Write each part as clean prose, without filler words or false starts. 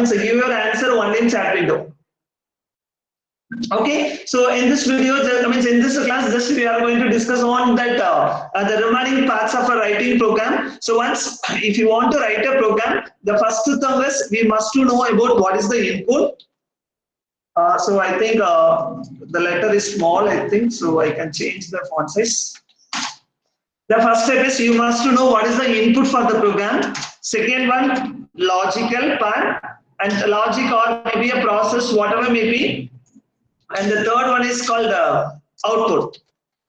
means give your answer only in chat window. Okay, so in this video, in this class, just we are going to discuss on that the remaining parts of a writing program. So once, if you want to write a program, the first thing is we must to know about what is the input. So I think the letter is small, I think, so I can change the font size. The first step is you must to know what is the input for the program. Second one, logical part, and logic or maybe a process, whatever may be. And the third one is called output.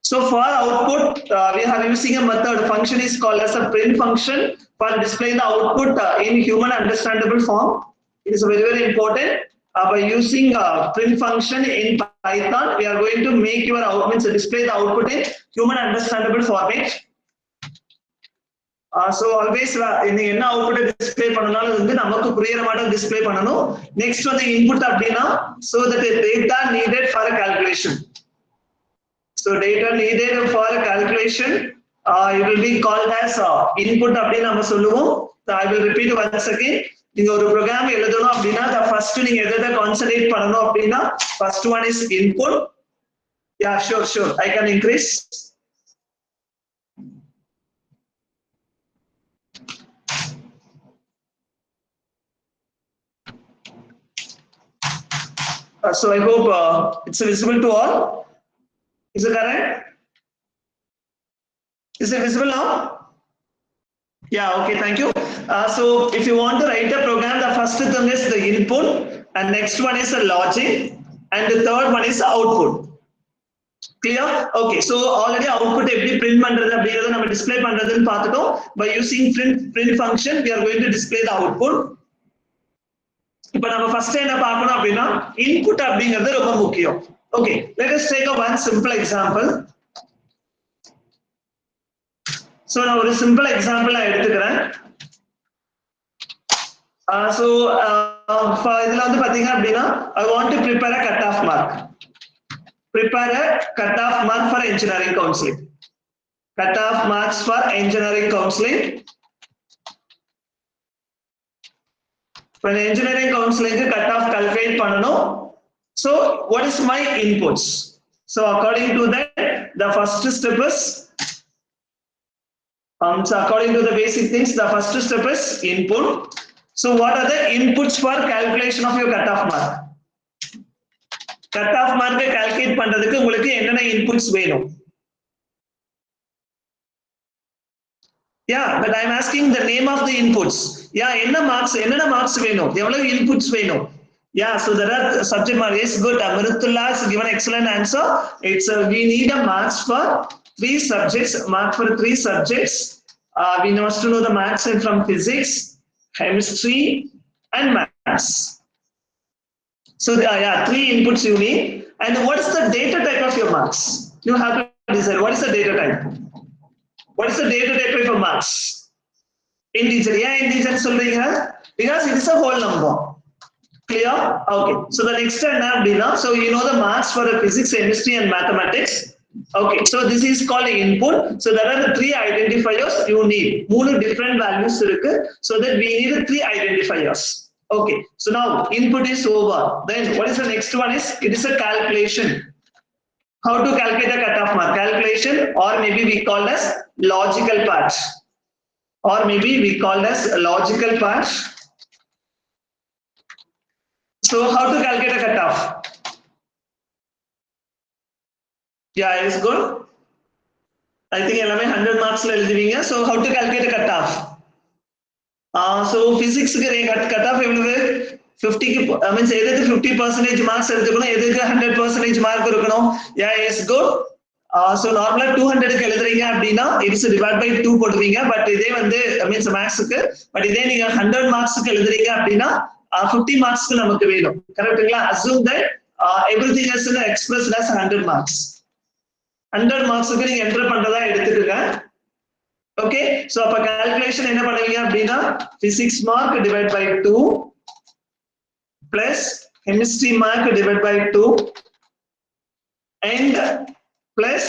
So for output, we are using a method. Function is called as a print function for displaying the output in human understandable form. It is very, very important. By using print function in Python, we are going to make your output, display the output in human understandable format. So always in என்ன output display பண்ணனாலும் வந்து நமக்கு புரியுற மாதிரி display பண்ணனும். Next வந்து input அப்படினா so that the data needed for a calculation. So data needed for a calculation it will be called as input அப்படினு நம்ம சொல்லுவோம். So I will repeat once again. நீங்க ஒரு program எழுதணும் அப்படினா the first நீங்க எதை concentrate பண்ணனும் அப்படினா first one is input. Yeah, sure. I can increase. So I hope it's visible to all. Is it correct? Is it visible now? Yeah, okay, thank you. So if you want to write a program, the first thing is the input, and next one is the logic, and the third one is the output. Clear? Okay, so already output every print பண்றது அப்படிங்கறத நம்ம display பண்றதுன்னு பார்த்துட்டோம். By using print function, we are going to display the output. இப்போ நம்ம first என்ன பார்க்கணும் அப்படினா இன்புட் அப்படிங்கிறது ரொம்ப முக்கியம். Okay, let us take a one simple example. So நான் ஒரு simple example எடுத்துக்கிறேன். So இதுல வந்து பாத்தீங்க அப்படினா I want to prepare a cut off mark. Prepare a cut off mark for engineering counseling. Cut off marks for engineering counseling. When engineering counseling cut off calculate பண்ணனும். So what is my inputs? So according to that, the first step is so according to the basic things, the first step is input. So what are the inputs for calculation of your cut off mark? Cut off mark calculate பண்றதுக்கு உங்களுக்கு என்னென்ன inputs வேணும்? Yeah, but I'm asking the name of the inputs. Yeah, என்னென்ன marks வேணும்? எவ்வளவு inputs வேணும்? Yeah, so there are subject marks. Yes, good. Amritullah has given excellent answer. It's we need a marks for 3 subjects. Mark for 3 subjects. We must to know the marks from physics, chemistry, and maths. So yeah, 3 inputs you need. And what is the data type of your marks? You have to decide what is the data type. What is the data type of your marks? Integer. Yeah, integer சொல்றீங்க because it is a whole number. Clear? Okay. So the next step now, so you know the marks for the physics, chemistry, and mathematics. Okay. So this is called input. So there are the 3 identifiers you need. 3 different values irukku. So that we need 3 identifiers. Okay. So now input is over. Then what is the next one is? It is a calculation. How to calculate a cutoff mark? Calculation, or maybe we call as logical part. Or maybe we call as logical part. So how to calculate a cutoff? Yeah, it's good. I think 100 marks la எழுதுவீங்க. So how to calculate a cutoff? So physics cutoff எவ்வளவு? 50 means எதுக்கு 50% marks எடுத்துக்கணும், எதுக்கு 100% mark இருக்கணும்? Yeah, it's good. So normally 200 க்கு எழுதுறீங்க அப்படினா it is divided by 2 போடுவீங்க. பட் இதே வந்து means maths க்கு, பட் இதே நீங்க 100 marks க்கு எழுதுறீங்க அப்படினா 50 marks க்கு நமக்கு வேணும். கரெக்ட்டுங்களா? Assume that everything is expressed as 100 marks. 100 marks க்கு நீங்க என்டர் பண்றதா எடுத்துக்கங்க. Okay, so அப்ப calculation என்ன பண்ணுவீங்க அப்படினா physics mark divided by 2 plus chemistry mark divided by 2 and plus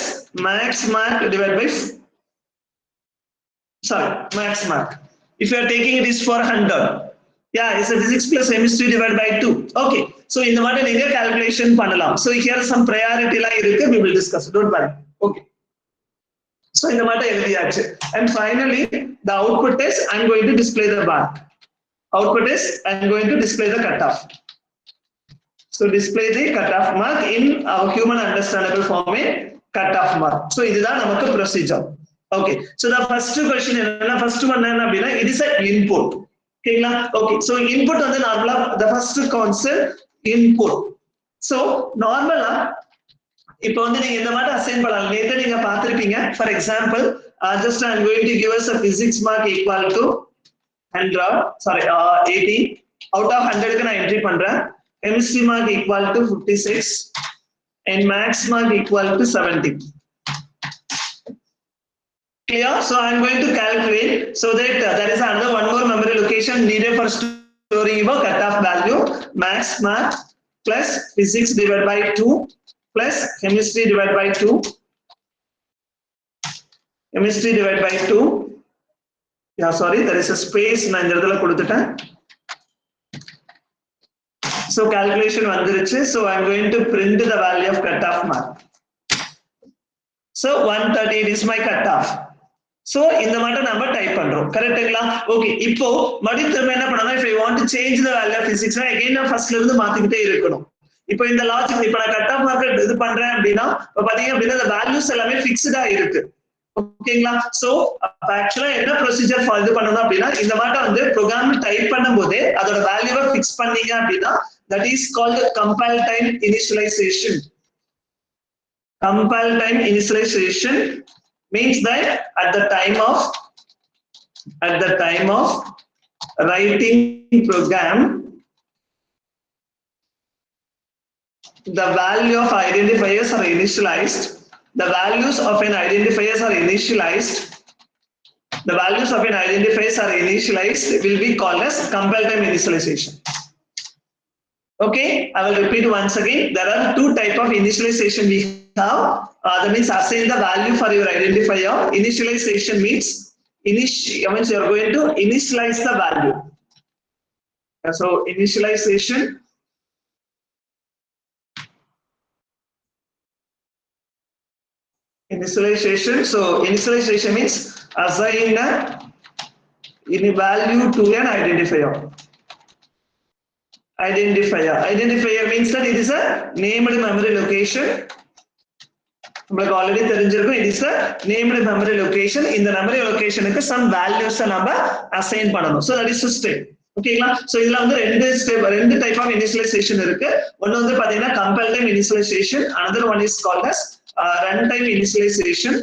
maths mark divided by maths mark. If you are taking it is for 100. Yeah, it's a physics plus chemistry divided by 2. Okay, so இந்த மாதிரி நீங்க calculation பண்ணலாம். So here some priority லாம் இருக்கு, we will discuss, don't worry. Okay, so இந்த மாதிரி எழுதியாச்சு. And finally the output is I'm going to display the bar. Output is I'm going to display the cutoff. So display the cutoff mark in our human understandable form, a cutoff mark. So இதுதான் நமக்கு procedure. Okay, so the first question என்னன்னா, first one என்ன அப்படின்னா, it is an input. ஓகேங்களா? Okay, so input வந்து நார்மலா the first concept input. So நார்மலா இப்போ வந்து நீங்க இந்த மாதிரி அசைன் பண்ணலாம். நேத்து நீங்க பார்த்திருப்பீங்க. For example, just I'm going to give us a physics mark equal to 80. Out of 100க்கு நான் என்ட்ரி பண்றேன். Chemistry mark equal to 56 and maths mark equal to 70. Clear? So I'm going to calculate so that there is another one more memory location needed for storing your cutoff value. Maths mark plus physics divided by 2 plus chemistry divided by 2. Chemistry divided by 2. Yeah, sorry, there is a space. நான் இந்த இடத்துல கொடுத்துட்டேன். So calculation வந்துருச்சு. So I'm going to print the value of cutoff mark. So 138 is my cutoff. So இந்த மாதிரி நம்ம type பண்றோம். கரெக்ட்டுங்களா? ஓகே, இப்போ மறுபடியும் திரும்ப என்ன பண்ணலாம்? If I want to change the value of physics, again நான் ஃபர்ஸ்ட்ல இருந்து மாத்திக்கிட்டே இருக்கணும். இப்போ இந்த லாஜிக் இப்போ நான் கட் ஆஃப் மார்க் இது பண்றேன் அப்படின்னா இப்போ பாத்தீங்க அப்படின்னா the values எல்லாமே ஃபிக்ஸ்டா இருக்கு. ஓகேங்களா? சோ ஆக்சுவலா என்ன ப்ரொசீஜர் ஃபாலோ பண்ணணும் அப்படின்னா இந்த மாதிரி வந்து ப்ரோக்ராம் டைப் பண்ணும்போது அதோட வேல்யூவை ஃபிக்ஸ் பண்ணீங்க அப்படின்னா that is called compile time initialization. Compile time initialization means that at the time of writing program, the value of identifiers are initialized. The values of an identifiers are initialized. The values of an identifiers are initialized will be called as compile time initialization. Okay, I will repeat once again. There are two types of initialization we have. That means assign the value for your identifier. Initialization means means you are going to initialize the value. So initialization. So initialization means assign a value to an identifier. Identifier means that it is a named memory location. உங்களுக்கு already தெரிஞ்சிருக்கும், it is a named memory location. இந்த memory locationக்கு some values நம்ம assign பண்ணணும். So that is a step. ஓகேங்களா? So இதுல வந்து ரெண்டு type of initialization இருக்கு. ஒன்னு வந்து பாத்தீங்கன்னா compile time initialization, another one is called as runtime initialization.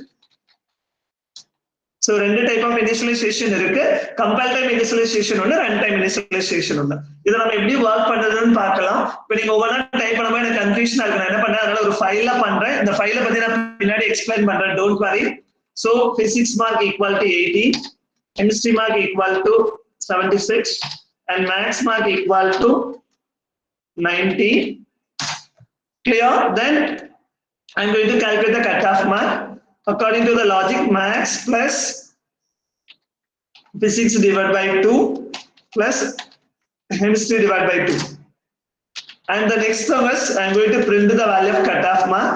So ரெண்டு டைப் ஆஃப் initialization இருக்கு. compile time initialization ஒன்னு, runtime initialization ஒன்னு. இத நம்ம எப்படி வர்க் பண்றதுன்னு பார்க்கலாம். இப்போ நீங்க ஒவ்வொரு டைப் பண்ணும்போது எனக்கு கன்ஃபியூஷனா இருக்கு. நான் என்ன பண்றேன், அதனால ஒரு ஃபைல பண்றேன். இந்த ஃபைல பத்தி நான் பின்னாடி எக்ஸ்பிளைன் பண்றேன், don't worry. So physics mark equal to 80, chemistry mark equal to 76 and maths mark equal to 90. Clear? Then I'm going to calculate the cutoff mark according to the logic. Maths plus physics divided by 2 plus chemistry divided by 2. And the next term is I'm going to print the value of cutoff mark.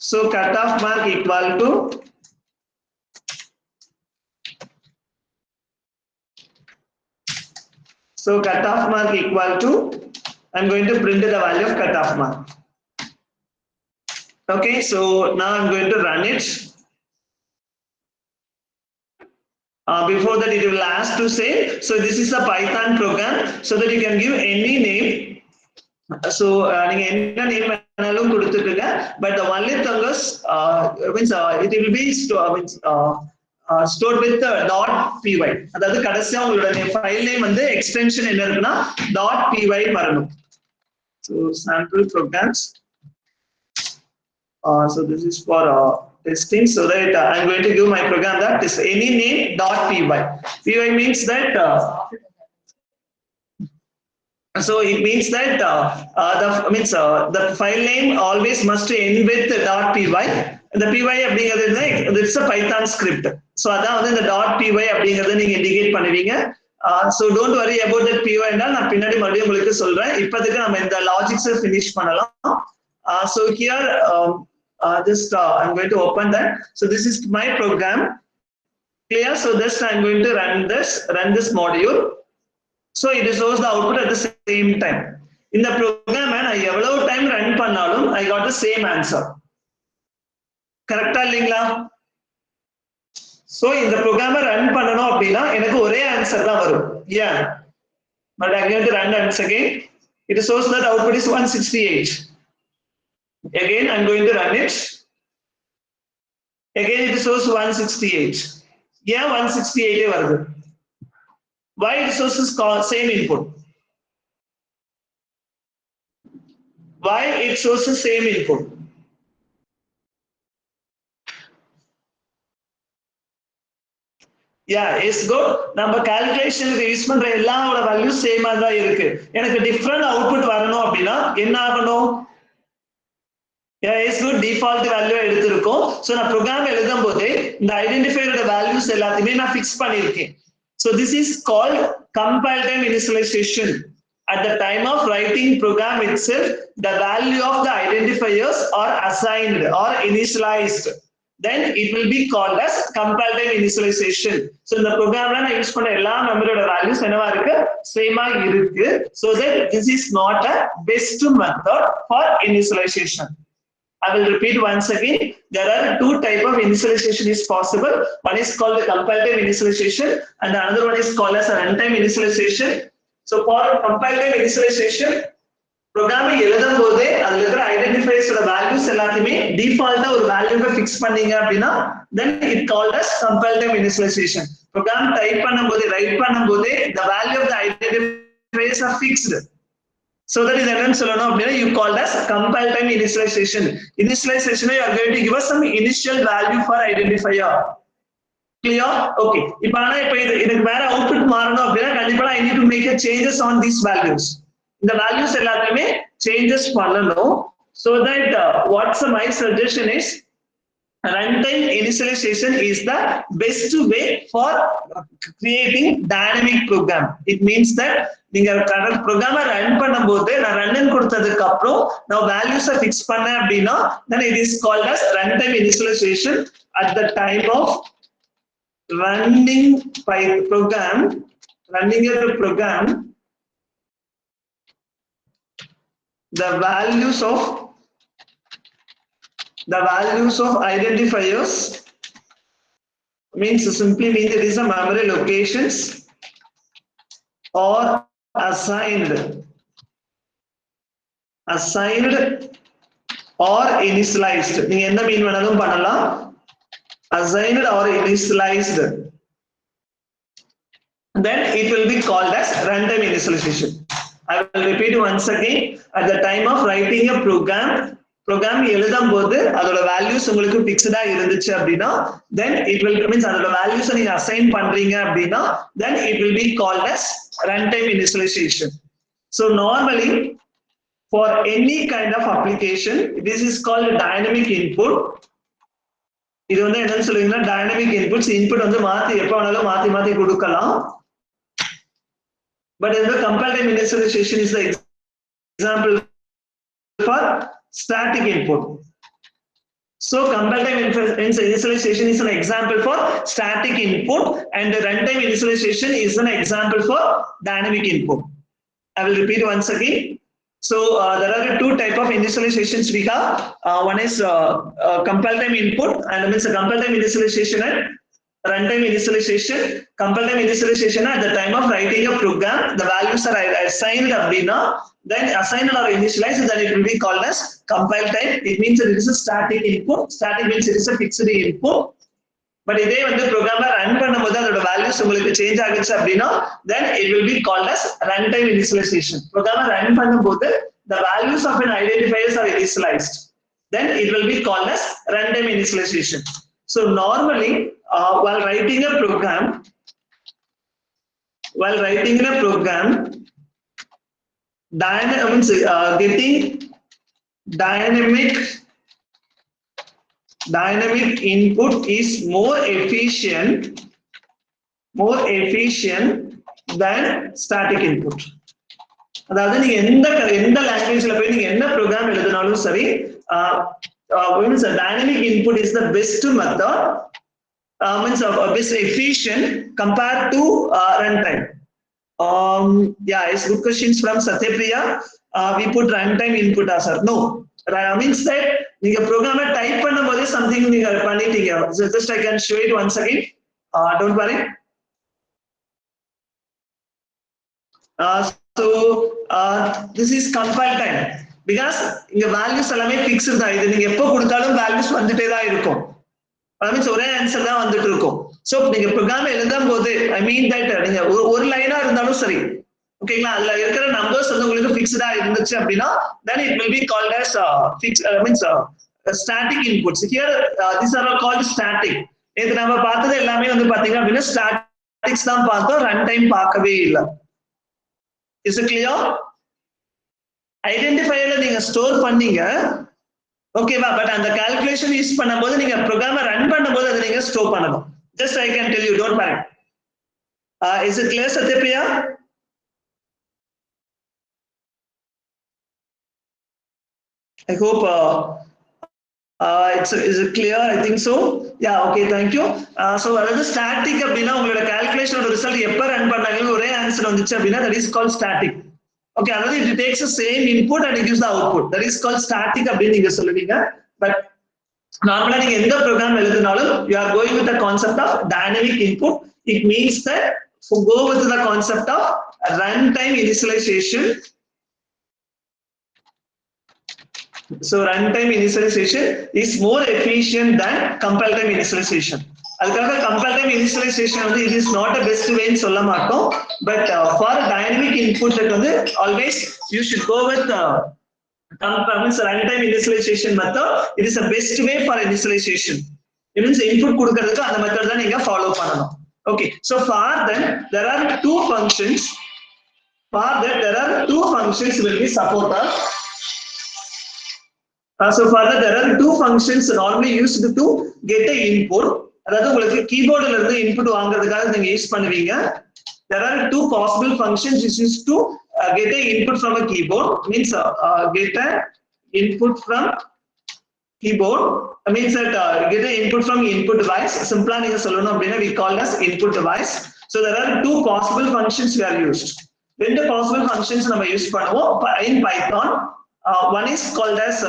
So cutoff mark equal to I'm going to print the value of cutoff mark. Okay, so now I'm going to run it. Before that, it will ask to say, so this is a Python program, so that you can give any name. So நீங்க என்ன name வேணாலும் கொடுத்துட்டுங்க, but the only thing is means it will be stored with .py. அதாவது கடைசியா உங்களோட file name வந்து extension என்ன இருக்குன்னா .py வரணும். So sample programs. So this is for testing, so that I'm going to give my program that is any name .py. Py means that so it means that the file name always must end with .py. The py அப்படிங்கிறது it's a Python script. So அதான் வந்து இந்த .py அப்படிங்கறத நீங்க indicate பண்ணுவீங்க. So don't worry about that PO என்றால் நான் பின்னாடி மறுபடியும் உங்களுக்கு சொல்றேன். இப்போதைக்கு நம்ம இந்த லாஜிக்ஸை finish பண்ணலாம். So here just I'm going to open that. So this is my program. Clear? So this I'm going to run this module. So it shows the output at the same time. In the program நான் எவ்வளவு time run பண்ணாலும் I got the same answer. கரெக்டா இல்லீங்களா? So இந்த ப்ரோக்ராமை run பண்ணணும் அப்படின்னா எனக்கு ஒரே ஆன்சர் தான் வரும். Yeah. But I'm going to run once again. It shows that output is 168. Again I'm going to run it. Again it shows 168. Yeah, 168 வருது. Why it shows the same input? Why it shows the same input? Yeah, it's good. நம்ம calculation use பண்ற எல்லாரோட value சேமா தான் இருக்கு. எனக்கு different output வரணும் அப்படின்னா என்ன ஆகணும்? Yeah, it's good. Default value எடுத்துருக்கோம். சோ நான் ப்ரோக்ராம் எழுதும் போது இந்த ஐடென்டிஃபையரோட வேல்யூஸ் எல்லாத்தையுமே நான் ஃபிக்ஸ் பண்ணிருக்கேன். So this is called compile time initialization. At the time of writing program itself, the value of the identifiers are assigned or initialized. Then it will be called as compile time initialization. So in the program la na use panna ella memory oda values enava irukku same ah irukku, so that this is not a best method for initialization. I will repeat once again. There are two type of initialization is possible. One is called the compile time initialization and the another one is called as a runtime initialization. So for compile time initialization, program எழுதும் போதே அதுல இருக்கிற identifiers ஓட values எல்லாத்தையுமே டிஃபால்ட்டா ஒரு வேல்யூவை fix பண்ணீங்க அப்படின்னா then it called as compile time initialization. program type பண்ணும்போது ரைட் பண்ணும்போது the value of the identifiers are fixed. So that is என்னன்னு சொல்லணும் அப்படின்னா you called as compile time initialization. Initialization you are going to give us some initial value for identifier. Clear? Okay. இப்போ ஆனா இப்போ இதுக்கு வேற output மாறணும் அப்படின்னா கண்டிப்பா I need to make a changes on these values. இந்த values எல்லாத்தையுமே changes பண்ணணும். So that what's my suggestion is runtime initialization is the best way for creating dynamic program. It means that நீங்க ப்ரோக்ராமை run பண்ணும்போது நான் run கொடுத்ததுக்கு அப்புறம் நான் வேல்யூஸை ஃபிக்ஸ் பண்ணேன் அப்படின்னா then it is called as runtime initialization. At the time of running a program, the values of identifiers means simply means it is a memory locations or assigned or initialized. நீங்க என்ன மீன் வேணாலும் பண்ணலாம். Assigned or initialized, then it will be called as runtime initialization. I will repeat once again. At the time of writing a program எழுதும் போது அதோட values உங்களுக்கு ஃபிக்ஸ்டா இருந்துச்சு அப்படின்னா then it will means அதோட வேல்யூஸ் நீங்க அசைன் பண்றீங்க அப்படின்னா then it will be called as runtime initialization. So normally for any kind of application this is called dynamic input. இது வந்து என்னன்னு சொல்லுவீங்கன்னா டைனமிக் இன்புட்ஸ். இன்புட் வந்து மாத்தி எப்ப வேணாலும் மாத்தி கொடுக்கலாம். But in the compile time initialization is the example for static input. So compile time initialization is an example for static input and the runtime initialization is an example for dynamic input. I will repeat once again. So there are two type of initializations we have. One is compile time input and means a compile time initialization and runtime initialization. Compile time initialization at the time of writing a program, the values are assigned அப்படின்னா then assigned or initialized, then it will be called as compile time. It means that it is a static input. Static means it is a fixed input. But இதே வந்து ப்ரோக்ராமை run பண்ணும்போது அதோட values உங்களுக்கு change ஆகுச்சு அப்படின்னா then it will be called as runtime initialization. ப்ரோக்ராமை run பண்ணும்போது the values of an identifiers are initialized, then it will be called as runtime initialization. So normally while writing a program getting dynamic input is more efficient than static input. அதாவது நீங்க எந்த லாங்குவேஜ்ல போய் நீங்க என்ன program எழுதினாலும் சரி, dynamic input is the best method, means best efficient compared to runtime. Yeah, it's good questions from Satyapriya. We put runtime input as no. Means that நீங்க ப்ரோக்ராமை டைப் பண்ணும்போது something நீங்க பண்ணிட்டீங்க. So just I can show it once again. Don't worry. So this is compile time, because இங்க values எல்லாமே fixed தான். இது நீங்க எப்போ கொடுத்தாலும் values வந்துட்டே தான் இருக்கும். மீன்ஸ் ஒரே ஆன்சர் தான் வந்துட்டு இருக்கும். சோ நீங்க ப்ரோக்ராம் எழுதும் போது ஐ மீன் தட் நீங்க ஒரு லைனா இருந்தாலும் சரி, ஓகேங்களா, அதுல இருக்கிற நம்பர்ஸ் வந்து உங்களுக்கு ஃபிக்ஸ்டா இருந்துச்சு அப்படின்னா then it will be called as static inputs. Here these are all called static. இது நம்ம பார்த்தது எல்லாமே வந்து பாத்தீங்க அப்படின்னா ஸ்டாட்டிக்ஸ் தான் பார்த்தோம், ரன் டைம் பார்க்கவே இல்லை. Is it clear? ஐடென்டிஃபையர்ல நீங்க ஸ்டோர் பண்ணீங்க, ஓகேவா, பட் அந்த கால்குலேஷன் யூஸ் பண்ணும்போது நீங்க ப்ரோக்ராமை ரன் பண்ணும்போது அதை நீங்க ஸ்டோர் பண்ணணும். Just I can tell you, don't worry. Is it clear, Satyapriya? I hope is it clear? I think so. Yeah, okay, thank you. So அதாவது ஸ்டாட்டிக் அப்படின்னா உங்களோட கால்குலேஷனோட ரிசல்ட் எப்ப ரன் பண்ணாலும் ஒரே ஆன்சர் வந்துச்சு அப்படின்னா that is called static. Okay, அதாவது it takes the same input and it gives the output. That is called static அப்படின்னு நீங்க சொல்லுவீங்க. But நார்மலா நீங்க எந்த ப்ரோக்ராம் எழுதினாலும் you are going with the concept of dynamic input. It means that go with the concept of runtime initialization. So runtime initialization is more efficient than compile time initialization. அதுக்காக compile time initialization வந்து it is not a best way ன்னு சொல்ல மாட்டோம், but for dynamic input வந்து always you should go with runtime initialization method. It is the best way for initialization. It means input கொடுக்கிறதுக்கு அந்த method தான் நீங்க follow பண்ணணும். Okay, so for that there are two functions. For that there are two functions will be supported. So for that there are two functions normally used to get the input. அதாவது உங்களுக்கு கீபோர்ட்ல இருந்து input வாங்குறதுக்காக நீங்க use பண்ணுவீங்க. There are two possible functions used to get the input from a keyboard. Means get the input from keyboard. Means that get the input from input device. Simply நீங்க சொல்லணும் அப்படின்னா we call as input device. So there are two possible functions we are used. ரெண்டு possible functions நம்ம use பண்ணுவோம் in Python. One is called as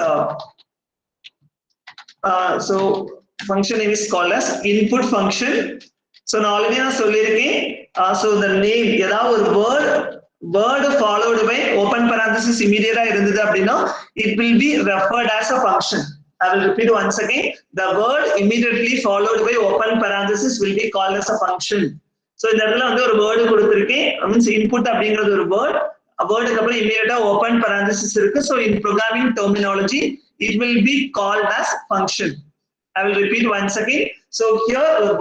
so function name is called as input function. So நான் already நான் சொல்லியிருக்கேன். So the name ஏதாவது ஒரு word followed by open parenthesis immediate இருந்தது அப்படின்னா it will be referred as a function. I will repeat once again. The word immediately followed by open parenthesis will be called as a function. So இந்த இடத்துல வந்து ஒரு word கொடுத்திருக்கேன், means input அப்படிங்கிறது ஒரு word, வேர்டுக்கு அப்புறம் இமிடியேட்டா ஓபன் parenthesis இருக்கு. So in programming terminology it will be called as function. I will repeat once again. So here the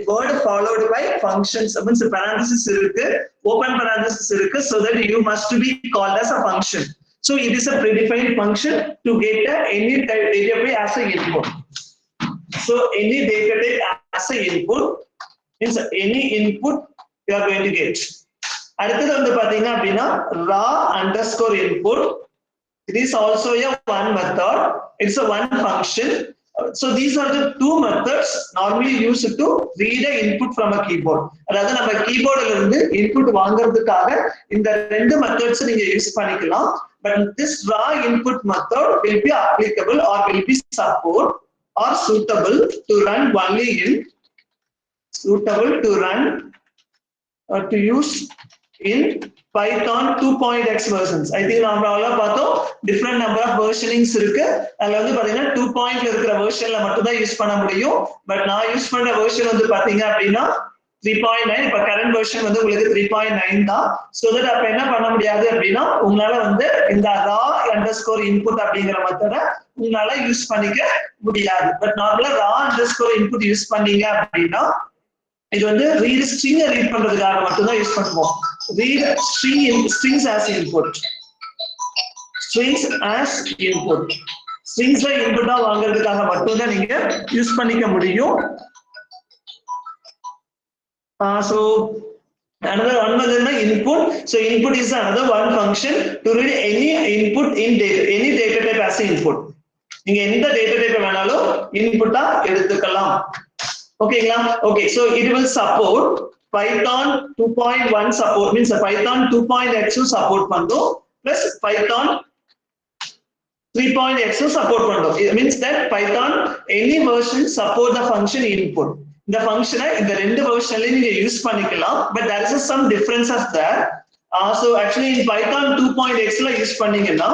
word followed by functions, means parenthesis இருக்கு, open parenthesis இருக்கு, so that you must be called as a function. So it is a predefined function to get any data type as a input. So any data type as a input means any input you are going to get. அடுத்தது வந்து பாத்தீங்க அப்படின்னா raw underscore input. It is also a one method. It's a one function. So these are the two methods normally used to read a input from a keyboard. அதாவது நம்ம கீபோர்ட்ல இருந்து input வாங்குறதுக்காக இந்த ரெண்டு மெத்தட்ஸ் நீங்க யூஸ் பண்ணிக்கலாம். But this raw input method will be applicable or will be support or suitable to run only in to use in Python 2.x versions. I think நாம already பார்த்தோம் different number of versionings இருக்கு. அதுல வந்து பாத்தீங்கன்னா 2.ல இருக்கிற வெர்ஷன்ல மட்டும் தான் use பண்ண முடியும். பட் நான் யூஸ் பண்ற வெர்ஷன் வந்து பாத்தீங்க அப்படின்னா 3.9. இப்ப கரண்ட் வெர்ஷன் வந்து உங்களுக்கு 3.9 தான். சோ தட் அப்ப என்ன பண்ண முடியாது அப்படின்னா உங்களால வந்து இந்த raw underscore input அப்படிங்கிற மெத்தட உங்களால யூஸ் பண்ணிக்க முடியாது. பட் நார்மலா raw underscore input யூஸ் பண்ணீங்க அப்படின்னா இது வந்து read string ரீட் பண்றதுக்காக மட்டும் தான் யூஸ் பண்ணுவோம். Read strings as input. Strings as input. Strings input வாங்குறதுக்காக மட்டும் தான் நீங்க யூஸ் பண்ணிக்க முடியும். So Another one is input. So input is another one function to read any input in data, any data type as input. நீங்க எந்த data type வேணாலும் input-ஆ எடுத்துக்கலாம். ஓகேங்களா? Okay, so it will support Python 2.1 support, means Python 2.x support பண்ணும் plus Python 3.x support பண்ணும். It means that Python any version support the function input. இந்த function இந்த ரெண்டு versionல நீங்க யூஸ் பண்ணிக்கலாம், but there is some differences there. So actually in Python 2.x ல use பண்ணீங்கன்னா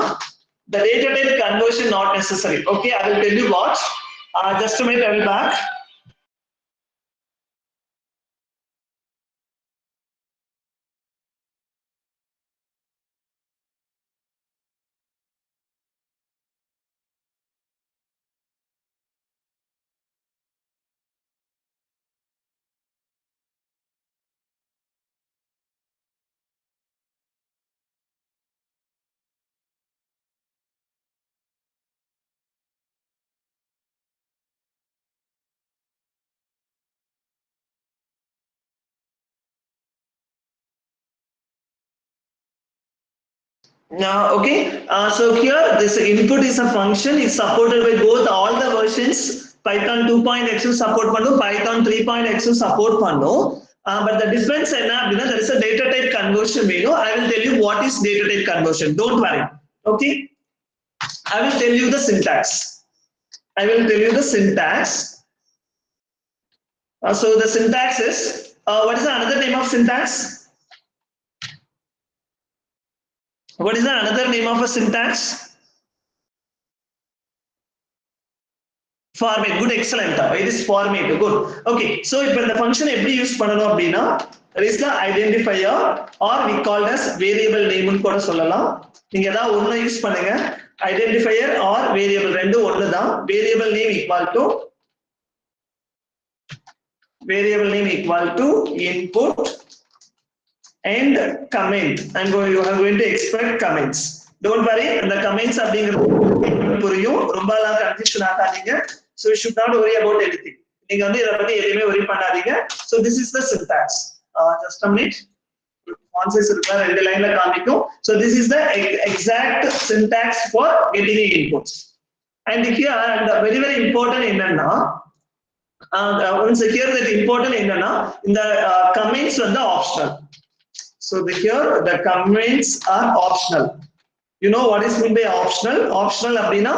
the data type conversion not necessary. Okay, I will tell you what. Just a minute, I will back. Okay, so here this input is a function, is supported by both all the versions. Python 2.x support பண்ணும், Python 3.x support பண்ணும். But the difference என்ன அப்படின்னா there is a data type conversion வேணும். I will tell you what is data type conversion. Don't worry. Okay, I will tell you the syntax. So the syntax is what is the another name of syntax? What is the another name of a syntax? Format. Good, excellent. It is format. Good. Okay, so if the function எப்படி use பண்ணனும் அப்படினா there is the identifier or we call as variable name னு கூட சொல்லலாம். நீங்க ஏதாவது ஒண்ணு use பண்ணுங்க. Identifier or variable ரெண்டு ஒண்ணு தான். Variable name equal to input and comment, and you are going to expect comments. Don't worry, the comments அப்படிங்கிறது புரியும், ரொம்பலாம் கன்ஃபியூஷன் ஆகாதீங்க. So you should not worry about anything. நீங்க வந்து இத பத்தி எதுமே worry பண்ணாதீங்க. So this is the syntax. Just a minute. Font size இருக்குல ரெண்டு லைன்ல காமிக்கும். So this is the exact syntax for getting the inputs. And here the very important என்னன்னா once here that important என்னன்னா இந்த comments வந்து optional. So here the comments are optional. You know what is meant by optional? Optional அப்படினா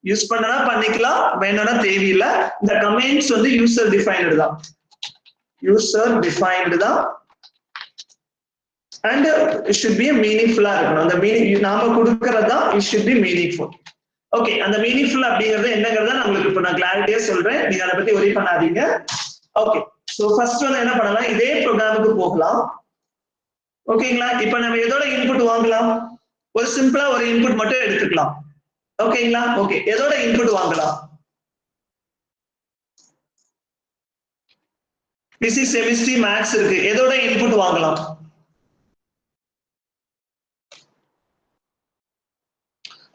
use பண்ணனா பண்ணிக்கலாம், வேணும்னா தேவையில்லை. இந்த comments வந்து user defined தான். And it should be a meaningful இருக்கணும். அந்த meaning நாம கொடுக்கறதா it should be meaningful. Okay, அந்த meaningful அப்படிங்கிறது என்னங்கறத நான் உங்களுக்கு இப்ப நான் கிளாரிட்டியா சொல்றேன், நீங்க அத பத்தி worry பண்ணாதீங்க. Okay, so first வந்து என்ன பண்ணலாம், இதே ப்ரோகிராமுக்கு போகலாம். ஓகேங்களா? இப்போ நம்ம எதோட இன்புட் வாங்கலாம்? ஒரு சிம்பிளா ஒரு இன்புட் மட்டும் எடுத்துக்கலாம். ஓகேங்களா? ஓகே, எதோட இன்புட் வாங்கலாம்? பிசிக்ஸ், கெமிஸ்ட்ரி, மேத்ஸ் இருக்கு, எதோட இன்புட் வாங்கலாம்?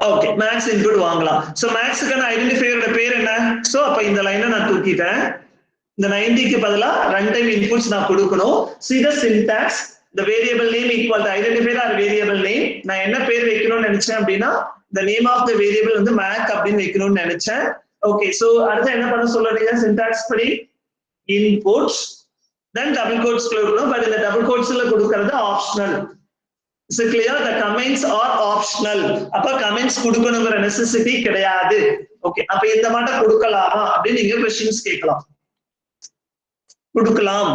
ஓகே, மேத்ஸ் இன்புட் வாங்கலாம். சோ மேத்ஸ்க்கான ஐடென்டிஃபையரோட பேர் என்ன? சோ அப்ப இந்த லைனை நான் தூக்கிட்டேன். இந்த 90க்கு பதிலா ரன் டைம் இன்புட்ஸ் நான் கொடுக்கணும். See the syntax, the variable name equal to identifier or variable name. நான் என்ன பேர் வைக்கணும்னு நினைச்சேன் அப்படின்னா the name of the variable வந்து mac அப்படின்னு வைக்கணும்னு நினைச்சேன். ஓகே, சோ அடுத்து என்ன பண்ண சொல்றீங்க? syntax படி inputs then double quotes கொடுக்கணும். பட் இந்த double quotesல கொடுக்கிறது optional. Is it clear? The comments are optional. அப்ப comments கொடுக்கணும்ங்கற necessity கிடையாது. ஓகே, அப்ப இந்த மாதிரி கொடுக்கலாமா அப்படி நீங்க क्वेश्चंस கேட்கலாம். கொடுக்கலாம்.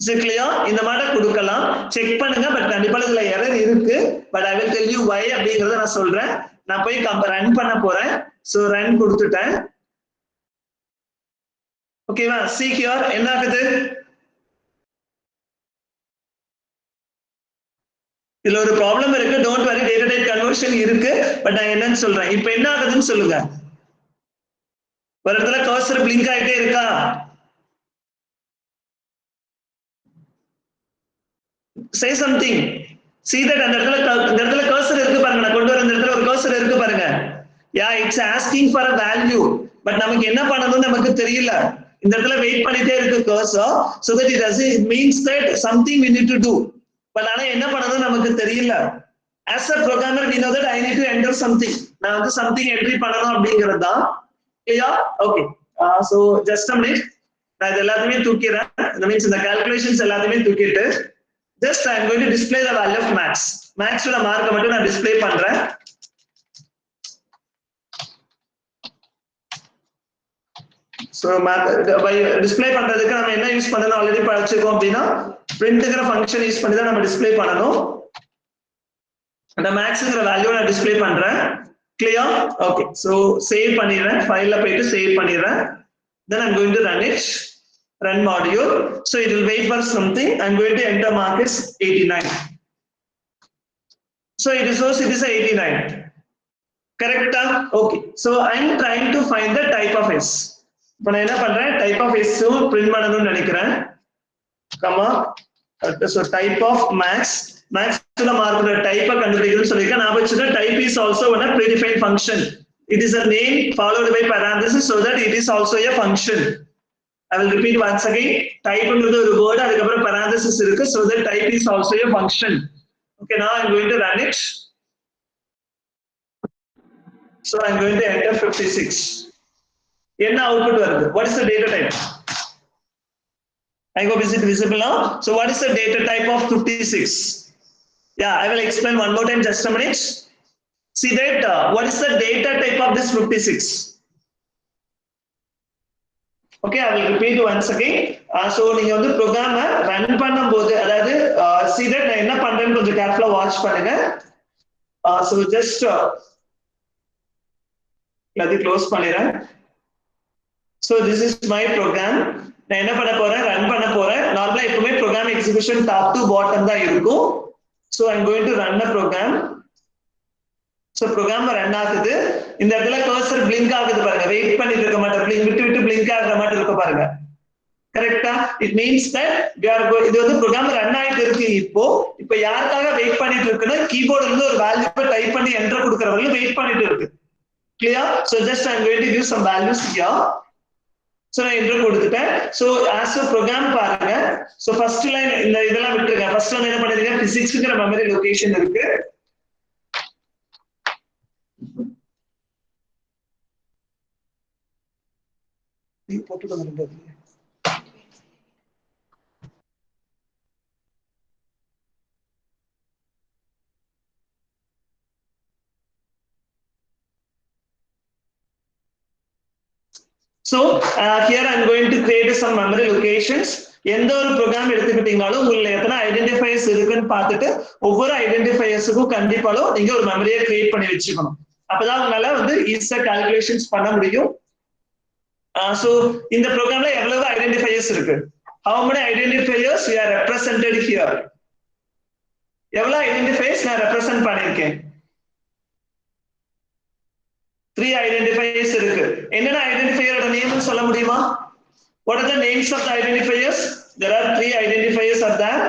Is it clear? இந்த மாதிரி கொடுக்கலாம். செக் பண்ணுங்க, பட் கண்டிப்பா இதுல எரர் இருக்கு. But I will tell you why அப்படிங்கறத நான் சொல்றேன். நான் போய் ரன் பண்ண போறேன். சோ ரன் கொடுத்துட்டேன். ஓகேவா? see here என்ன ஆகுது? இதுல ஒரு ப்ராப்ளம் இருக்கு. Don't worry, data type conversion இருக்கு. பட் நான் என்னன்னு சொல்றேன், இப்போ என்ன ஆகுதுன்னு சொல்லுங்க. ஒரு இடத்துல கர்சர் பிளிங்க் ஆயிட்டே இருக்கா? say something. see that அந்த இடத்துல கர்சர் இருக்கு பாருங்க, நான் கொண்டு வர இந்த இடத்துல ஒரு கர்சர் இருக்கு பாருங்க. yeah, it's asking for a value, but நமக்கு என்ன பண்ணணும்னு நமக்கு தெரியல. இந்த இடத்துல வெயிட் பண்ணிட்டே இருக்கு cursor so that it means that something we need to do but ஆனா என்ன பண்ணனும் நமக்கு தெரியல as a programmer we know that I need to enter something நான் வந்து something entry பண்ணனும் அப்படிங்கிறது தான் clear okay so just a minute நான் இது எல்லாத்தையுமே தூக்கிறேன் that means இந்த calculations எல்லாத்தையுமே தூக்கிட்டு just I am going to display the value of max ஓட மார்க்க மட்டும் நான் டிஸ்ப்ளே பண்றேன் so by display பண்றதுக்கு நாம என்ன யூஸ் பண்ணனும் ஆல்ரெடி படிச்சிருக்கோம் அப்படினா printங்கற ஃபங்க்ஷன் யூஸ் பண்ணி தான் நம்ம டிஸ்ப்ளே பண்ணனும் அந்த maxங்கற வேல்யூ நான் டிஸ்ப்ளே பண்றேன் clear okay so save பண்ணிறேன் ஃபைல்ல போய்ட்டு save பண்ணிறேன் then I'm going to run module so it will wait for something I'm going to enter mark is 89 so it is 89 correct okay so I'm trying to find the type of s இப்போ நான் என்ன பண்றேன் type of s print பண்ணனும்னு நினைக்கிறேன் comma so type of max ல மார்க்ல type கண்டுபிடிக்கணும்னு சொல்லிருக்கேன் நான் வச்சிருக்க type is also a predefined function it is a name followed by parenthesis so that it is also a function I will repeat once again type ன்றது ஒரு word அதுக்கு அப்புறம் parenthesis இருக்கு so that type is also a function okay now I'm going to run it so I'm going to enter 56 என்ன output வருது what is the data type I hope is it visible now so what is the data type of 56 yeah I will explain one more time just a minute see that what is the data type of this 56 okay I will repeat once again so நீங்க வந்து program run பண்ணும்போது அதாவது see that நான் என்ன பண்றேன்னு கொஞ்சம் கேர்ஃபுல்லா watch பண்ணுங்க so just எல்லாத்தையும் close பண்ணிறேன் so this is my program நான் என்ன பண்ண போறேன் ரன் பண்ண போறேன் நார்மலா எப்பவுமே program execution top to bottom தான் இருக்கும் so I'm going to run the program so program run ஆகுது இந்த இடத்துல cursor blink ஆகுது பாருங்க வெயிட் பண்ணிட்டு இருக்க மாட்டேன் blink விட்டு blink ஆகுற மாதிரி இருக்கு பாருங்க கரெக்ட்டா it means that we are going இது வந்து program run ஆயிட்டு இருக்கு இப்போ யாருக்காக வெயிட் பண்ணிட்டு இருக்குன்னா கீபோர்ட்ல இருந்து ஒரு வேல்யூ டைப் பண்ணி என்டர் கொடுக்கிற வரைக்கும் வெயிட் பண்ணிட்டு இருக்கு clear so just I'm going to give some values here so நான் என்டர் கொடுத்துட்டேன் so as a program பாருங்க so first line இந்த இதெல்லாம் விட்டுருங்க first one என்ன பண்ணுவீங்க physicsங்கற மெமரி லொகேஷன் இருக்கு நீ போட்டு வந்துருங்க so here I'm going to create some memory locations எந்த ஒரு program எடுத்துக்கிட்டீங்கனாலும் உங்களுக்கு எத்தனை ஐடென்டிஃபையர்ஸ் இருக்குன்னு பார்த்துட்டு ஒவ்வொரு ஐடென்டிஃபையர்ஸ்க்கும் கண்டிப்பாலும் நீங்க ஒரு மெமரியை கிரியேட் பண்ணி வச்சுக்கணும் அப்பதான் உங்களால வந்து ஈஸியா கால்குலேஷன்ஸ் பண்ண முடியும் so இந்த ப்ரோக்ராம்ல எவ்வளவு ஐடென்டிஃபையர்ஸ் இருக்கு how many identifiers we are represented here எவ்வளவு ஐடென்டிஃபையர்ஸ் நான் ரெப்ரசன்ட் பண்ணிருக்கேன் 3 identifiers இருக்கு என்னென்ன ஐடென்டிஃபையரோட நேம் சொல்ல முடியுமா what are the names of the identifiers there are 3 identifiers are there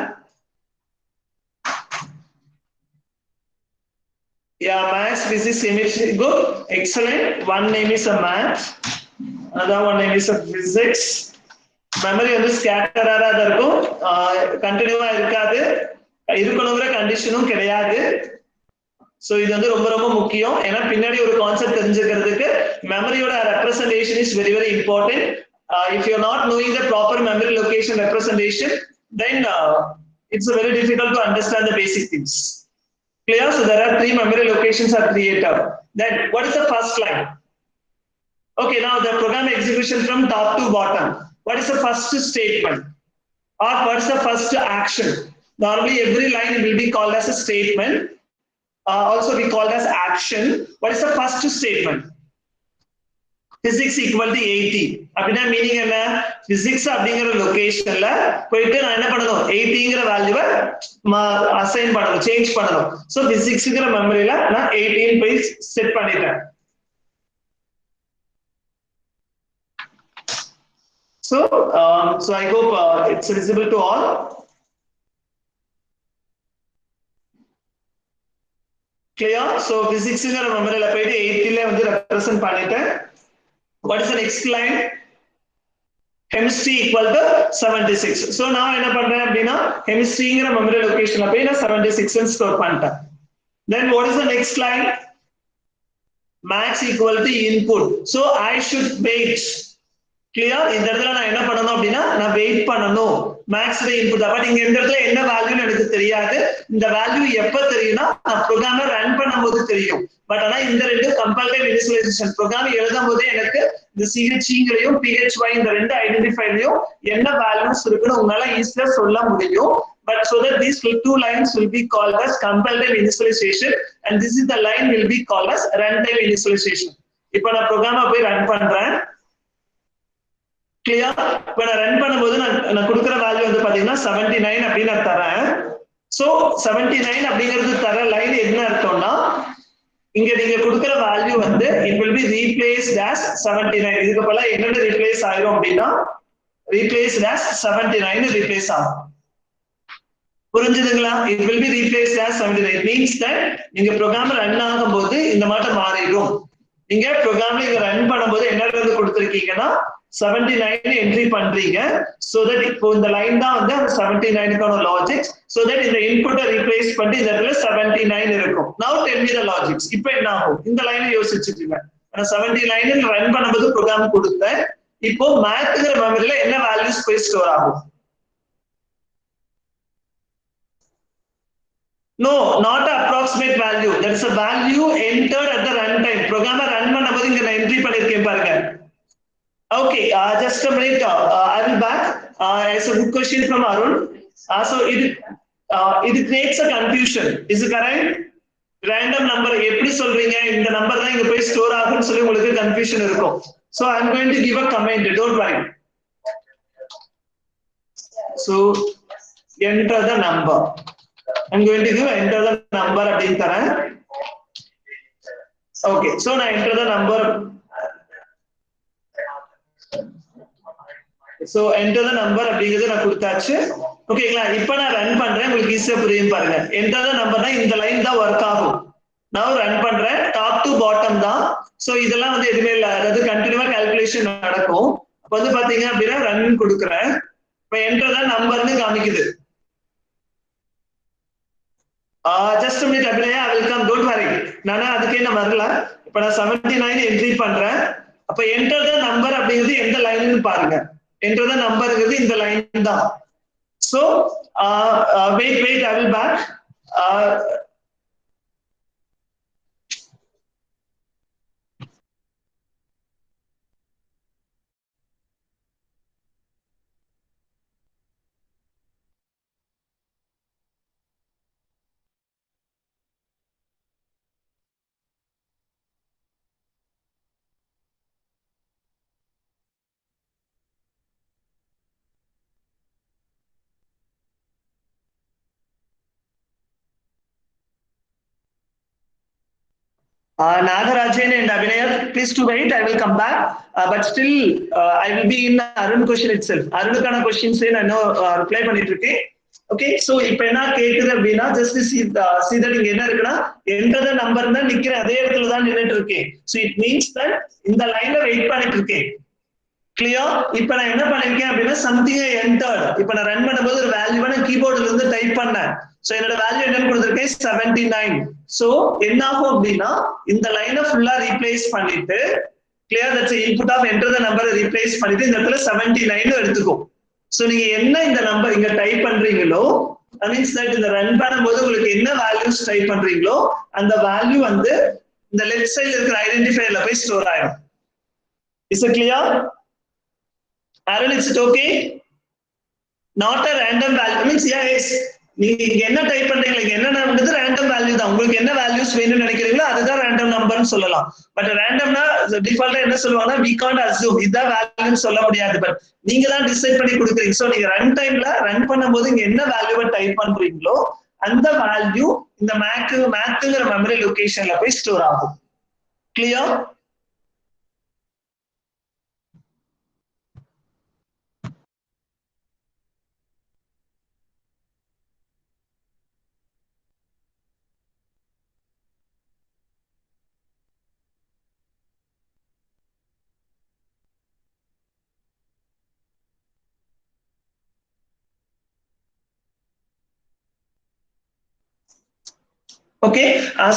yeah maths physics chemistry good excellent one name is a math another one name is a physics memory வந்து ஸ்கேட்டரா தான் இருக்கும் கண்டினியூவா இருக்காது இருக்கணும்ங்கற கண்டிஷனும் கிடையாது so இது வந்து ரொம்ப ரொம்ப முக்கியம் ஏன்னா பின்னாடி ஒரு கான்செப்ட் தெரிஞ்சிக்கிறதுக்கு மெமரியோட representation is very very important if you are not knowing the proper memory location representation then it's very difficult to understand the basic things clear so there are 3 memory locations are created then what is the first line okay now the program execution from top to bottom what is the first statement or what is the first action normally every line will be called as a statement also we called as action what is the first statement physics equal to 80 அப்படினா meaning என்ன physics அப்படிங்கற லொகேஷன்ல போயிட்டு நான் என்ன பண்ணனும் 80ங்கற வேல்யூவை assign பண்ணனும் change பண்ணனும் சோ physicsங்கற மெமரியில நான் 18 போய் செட் பண்ணிட்டேன் so I hope it's visible to all clear so physicsங்கற மெமரியில போயிட்டு 80ல வந்து ரெப்ரசன்ட் பண்ணிட்டேன் what is the next line chemistry equal to 76. So now என்ன பண்றேன் அப்படின்னா chemistryங்கிற memory locationல போய் நான் 76 ன்னு ஸ்டோர் பண்ணிட்டேன். Then what is the next line? Max equal to input. So I should wait. Clear? இந்த இடத்துல நான் என்ன பண்ணணும் அப்படின்னா நான் வெயிட் பண்ணணும். Maths input. பட் இங்க இந்த இடத்துல என்ன வேல்யூன்னு எனக்கு தெரியாது. இந்த வேல்யூ எப்ப தெரியும்னா நான் ப்ரோக்ராம ரன் பண்ணும்போது தெரியும். பட் ஆனா இந்த ரெண்டு கம்பல்சிவ் இனிஷியலைசேஷன் ப்ரோக்ராம் எழுதும் போதே எனக்கு இந்த சிஹெச்ங்கிறதையும் பிஹெச்ஒய் இந்த ரெண்டு ஐடென்டிஃபைலையும் என்ன வேல்யூஸ் இருக்குன்னு உங்களால ஈஸியா சொல்ல முடியும். But so that these two lines will be called as comparative initialization and this is the line will be called as runtime initialization. இப்போ நான் ப்ரோக்ராம போய் ரன் பண்றேன். கிளியர்? இப்போ நான் ரன் பண்ணும்போது நான் கொடுக்குற வேல்யூ வந்து பாத்தீங்கன்னா 79 அப்படின்னு நான் தரேன். சோ 79 அப்படிங்கிறது தர லைன் என்ன அர்த்தம்னா இங்க நீங்க கொடுக்குற வேல்யூ வந்து it will be replaced as 79. இதுக்கு பதிலா என்னென்ன ரீப்ளேஸ் ஆயிரும் அப்படின்னா replaced as 79 ரீப்ளேஸ் ஆகும். புரிஞ்சுதுங்களா? it will be replaced as 79. It means that நீங்க ப்ரோக்ராம் ரன் ஆகும்போது இந்த மாட்டம் மாறிடும். நீங்க ப்ரோக்ராம்ல இங்க ரன் பண்ணும்போது என்ன கொடுத்திருக்கீங்கன்னா 79 என்ட்ரி பண்றீங்க. so that இப்போ இந்த லைன் தான் வந்து 79க்கான லாஜிக்ஸ். so that இந்த இன்புட்டை ரீப்ளேஸ் பண்ணி இந்த இடத்துல 79 இருக்கும். now tell me the logics. இப்போ என்ன ஆகும்? இந்த லைனை யோசிச்சுக்கீங்க. நான் 79 ரன் பண்ணும்போது ப்ரோக்ராம் கொடுத்தேன். இப்போ மேத்ங்கிற மெமரியில என்ன வேல்யூஸ் போய் ஸ்டோர் ஆகும்? No, not an approximate value. That's a value entered at the runtime. Program run பண்ணும்போது இங்க நான் என்ட்ரி பண்ணிருக்கேன் பாருங்க. Okay, just a minute. I will back. It's a good question from Arun. So it creates a confusion. Is it correct? Random number எப்படி சொல்றீங்க? இந்த number தான் இங்க போய் ஸ்டோர் ஆகும்னு சொல்லி உங்களுக்கு கன்ஃபியூஷன் இருக்கும். So I'm going to give a comment. Don't worry. So enter the number. I'm going to give enter the number அப்படின்னு தரேன். Okay, so நான் enter the number. So enter the number அப்படிங்கிறது நான் கொடுத்தாச்சு. ஓகேங்களா? இப்போ நான் ரன் பண்றேன். உங்களுக்கு ஈஸியா புரியும் பாருங்க. enter the numberனா இந்த லைன் தான் ஒர்க் ஆகும். நான் ரன் பண்றேன். டாப் டு பாட்டம் தான். சோ இதெல்லாம் வந்து எதுவுமே இல்ல. அதாவது கண்டினியூவா கால்குலேஷன் நடக்கும். அப்ப வந்து பாத்தீங்க அப்படின்னா ரன் கொடுக்குறேன். இப்போ enter the numberன்னு காமிக்குது. Just a minute, Abhinaya, I will come. Don't worry. நானா அதுக்கே நான் வரல. இப்போ நான் 79 என்ட்ரி பண்றேன். அப்ப enter the number அப்படிங்கிறது எந்த லைன்னு பாருங்க. enter the numberங்கிறது இந்த லைன் தான். So wait, I will back. Nagarajan and Abhinaya, please to wait. I will come back. But still, I will be in Arun question itself. Arunukana questions நான் reply பண்ணிட்டு இருக்கேன். Okay, so இப்போ என்ன கேக்குது அப்படின்னா just see that இங்க என்ன இருக்குன்னா enter the number தான் நிக்கிற அதே இடத்துல தான் நின்னுட்டு இருக்கேன். So it means that இந்த லைன்ல வெயிட் பண்ணிட்டு இருக்கேன். கிளியர்? இப்போ நான் என்ன பண்ணிருக்கேன் அப்படின்னா something I entered. இப்போ நான் ரன் பண்ணும்போது ஒரு வேல்யூவை நான் கீபோர்ட்ல இருந்து டைப் பண்ணேன். சோ என்னோட வேல்யூ என்னன்னு கொடுத்திருக்கேன் 79. சோ என்ன ஆகும் அப்படின்னா இந்த லைனை ஃபுல்லா ரீப்ளேஸ் பண்ணிட்டு clear that's input of enter the நம்பரை ரீப்ளேஸ் பண்ணிட்டு இந்த இடத்துல 79 எடுத்துக்கும். சோ நீங்க என்ன இந்த நம்பர் இங்க டைப் பண்றீங்களோ that means that இந்த ரன் பண்ணும்போது உங்களுக்கு என்ன வேல்யூஸ் டைப் பண்றீங்களோ அந்த வேல்யூ வந்து இந்த லெஃப்ட் சைடுல இருக்கிற ஐடென்டிஃபையர்ல போய் ஸ்டோர் ஆயிடும். Is it clear? Aaron, is it okay? Not a random value. Means yes. நீங்க இங்க என்ன டைப் பண்றீங்க இங்க என்னன்றது ரேண்டம் வேல்யூ தான். உங்களுக்கு என்ன வேல்யூஸ் வேணும்னு நினைக்கிறீங்களோ அதுதான் ரேண்டம் நம்பர்னு சொல்லலாம். பட் ரேண்டம்னா டிஃபால்ட்டா என்ன சொல்லுவாங்கன்னா we can't assume இதான் வேல்யூன்னு சொல்ல முடியாது. பட் நீங்க தான் டிசைட் பண்ணி கொடுக்குறீங்க. சோ நீங்க ரன் டைம்ல ரன் பண்ணும்போது இங்க என்ன வேல்யூவை டைப் பண்றீங்களோ அந்த வேல்யூ இந்த மேத்ங்கிற மெமரி லொகேஷன்ல போய் ஸ்டோர் ஆகும். கிளியர்? Okay,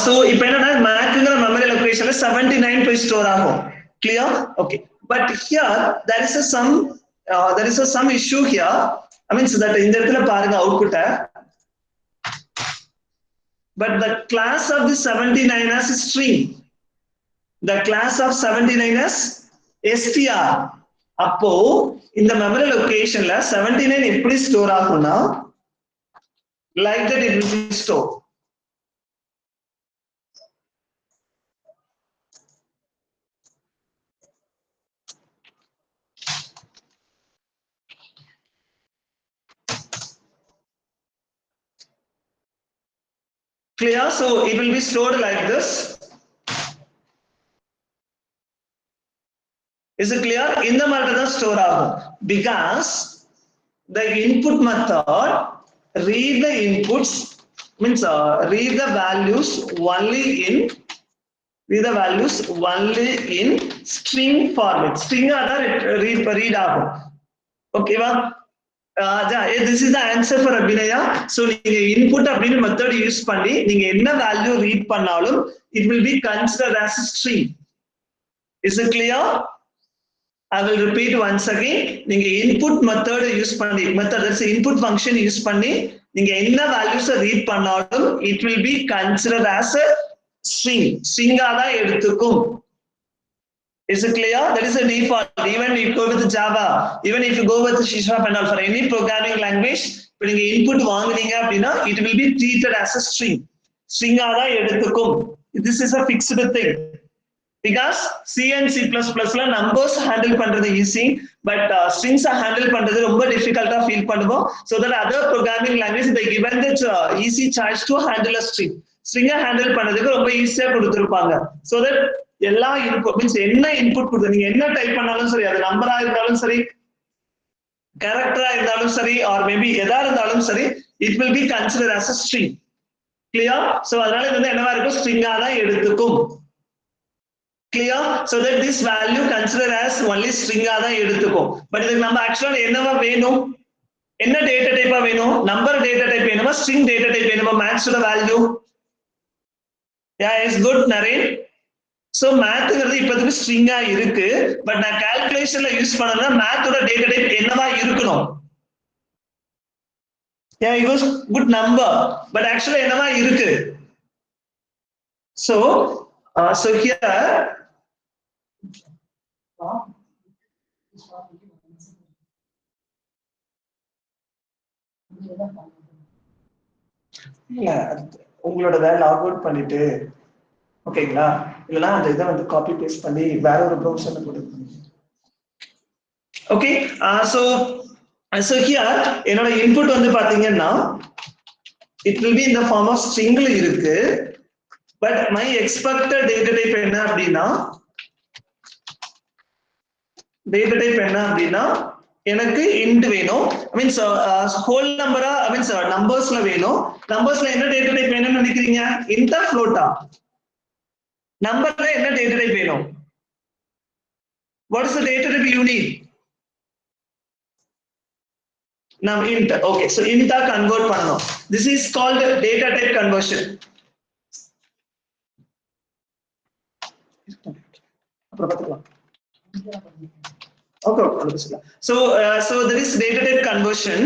so இப்போ என்னன்னா மேக்ங்கிற மெமரி லொகேஷன்ல 79 போய் ஸ்டோர் ஆகும். Clear? Okay, but here there is a some issue here. I mean, so that இந்த இடத்துல பாருங்க அவுட்புட்ட. But the class of the 79 as a string. The class of 79 as str. அப்போ இந்த memory லொகேஷன்ல 79 எப்படி ஸ்டோர் ஆகும்னா like that it will be stored. Clear? So it will be stored like this. Is it clear? In the matter the store ஆகும் because the input method read the inputs means read the values only in string format. String ada read ஆகும். Okay வா? This is the answer for Abhinaya. So நீங்க input அப்படின்னு method use பண்ணி நீங்க என்ன value read பண்ணாலும் it will be considered as a string. Is it clear? I will repeat once again. நீங்க input method use பண்ணி that's input function use பண்ணி நீங்க என்ன values ரீட் பண்ணாலும் it will be considered as a string. String தான் எடுத்துக்கும். Is it clear? That is a default. Even if you go with Java, even if you go with C# and all for any programming language, but நீங்க input வாங்குனீங்க அப்படினா it will be treated as a string. String தான் எடுத்துக்கும். This is a fixed thing. Because C and C++ la numbers handle பண்றது easy, but strings handle பண்றது ரொம்ப difficult feel பண்ணுவோம். So that other programming language they given the easy choice to handle a string. String handle பண்றதுக்கு ரொம்ப ஈஸியா கொடுத்திருப்பாங்க. So that எல்லா input means என்ன input கொடுத்து நீங்க என்ன டைப் பண்ணாலும் சரி, அது நம்பரா இருந்தாலும் சரி, கேரக்டரா இருந்தாலும் சரி, or maybe எதா இருந்தாலும் சரி, it will be considered as a string. Clear? So அதனால இது வந்து என்னவா இருக்கும், string தான் எடுத்துக்கும். Clear? So that this value considered as only string தான் எடுத்துக்கும். But இதுக்கு நம்ம actually என்னவா வேணும், என்ன data type வேணும், number data type வேணுமா, string data type வேணுமா, maths ஓட value. Yeah, it's good Naren. So mathங்கிறது இப்போதைக்கு string இருக்கு, but நான் calculationல யூஸ் பண்ணனா math ஓட data type என்னவா இருக்கணும். Yeah, it was good number, but actually என்னவா இருக்கு. So here உங்களோட வேலை லாக் அவுட் பண்ணிட்டு ஓகேங்களா, இல்லனா அந்த இதை வந்து காப்பி பேஸ்ட் பண்ணி வேற ஒரு ப்ரௌசர்ல கொடுங்க. ஓகே, so here என்னோட இன்புட் வந்து பாத்தீங்கன்னா it will be in the form of stringல இருக்கு, but my expected data type என்ன அப்படின்னா எனக்கு int வேணும். I mean whole number I mean நம்பர்ஸ்ல வேணும். நம்பர்ஸ்ல என்ன data type வேணும்னு நினைக்கிறீங்க, int or float? நம்பர்ல என்ன data type வேணும்? What is the data type you need? Now int. Okay, so int convert பண்ணனும். This is called data type conversion. Okay. So there is data type conversion.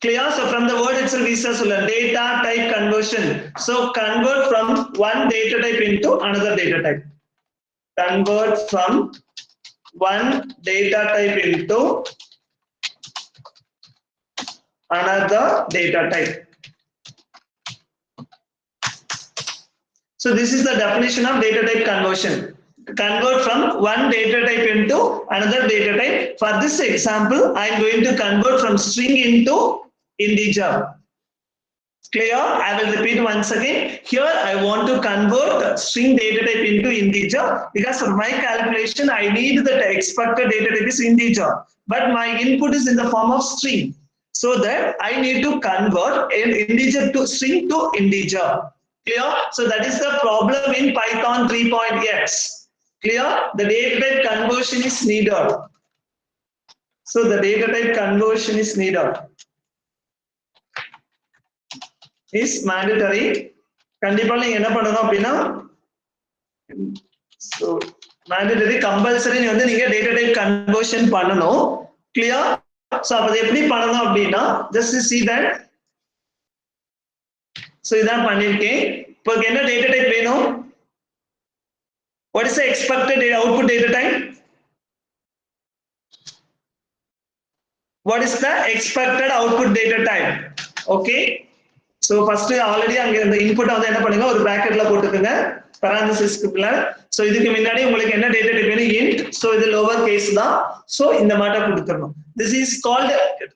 Clear? So from the word itself we say data type conversion. So convert from one data type into another data type. Convert from one data type into another data type. So this is the definition of data type conversion. Convert from one data type into another data type. For this example, I am going to convert from string into integer. Clear? I will repeat once again. Here I want to convert string data type into integer because for my calculation I need the expected data type is integer, but my input is in the form of string. So that I need to convert an integer to string to integer. Clear? So that is the problem in Python 3.x. Clear? The data type conversion is needed. So the data type conversion is needed. Is mandatory கண்டிப்பா நீங்க என்ன பண்ணணும் அப்படின்னா so mandatory compulsory வந்து நீங்க data type conversion பண்ணணும். clear? so அப்ப எப்படி பண்ணணும் அப்படின்னா just see that so இதான் பண்ணிருக்கேன். இப்போ என்ன data type வேணும்? what is the expected output data type? what is the expected output data type? okay so first already அங்க இந்த input வந்து என்ன பண்ணுங்க ஒரு bracketல போட்டுக்கங்க parenthesesக்குள்ள so இதுக்கு முன்னாடி உங்களுக்கு என்ன data type வேணும் int so இது lower case தான் so இந்த மாட்ட கொடுத்துறணும். this is called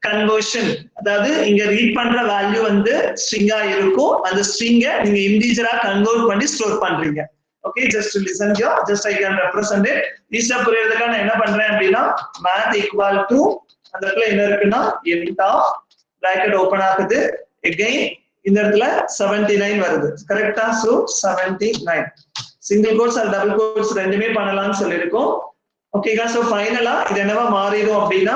conversion. அதாவது இங்க ரீட் பண்ற வேல்யூ வந்து string ஆ இருக்கும். அந்த string நீங்க integer ஆ convert பண்ணி ஸ்டோர் பண்றீங்க. okay just to listen here just I can represent it. ஈஸியா புரியறதுக்காக நான் என்ன பண்றேன் அப்படின்னா math equal to அந்த இடத்துல என்ன இருக்குன்னா int of bracket open ஆகுது again இந்த இடத்துல 79 வருது கரெக்ட்டா so 79 single quotes or double quotes ரெண்டுமே பண்ணலாம்னு சொல்லிருக்கோம். ஓகேங்களா so ஃபைனலா இது என்னவா மாறிடும் அப்படின்னா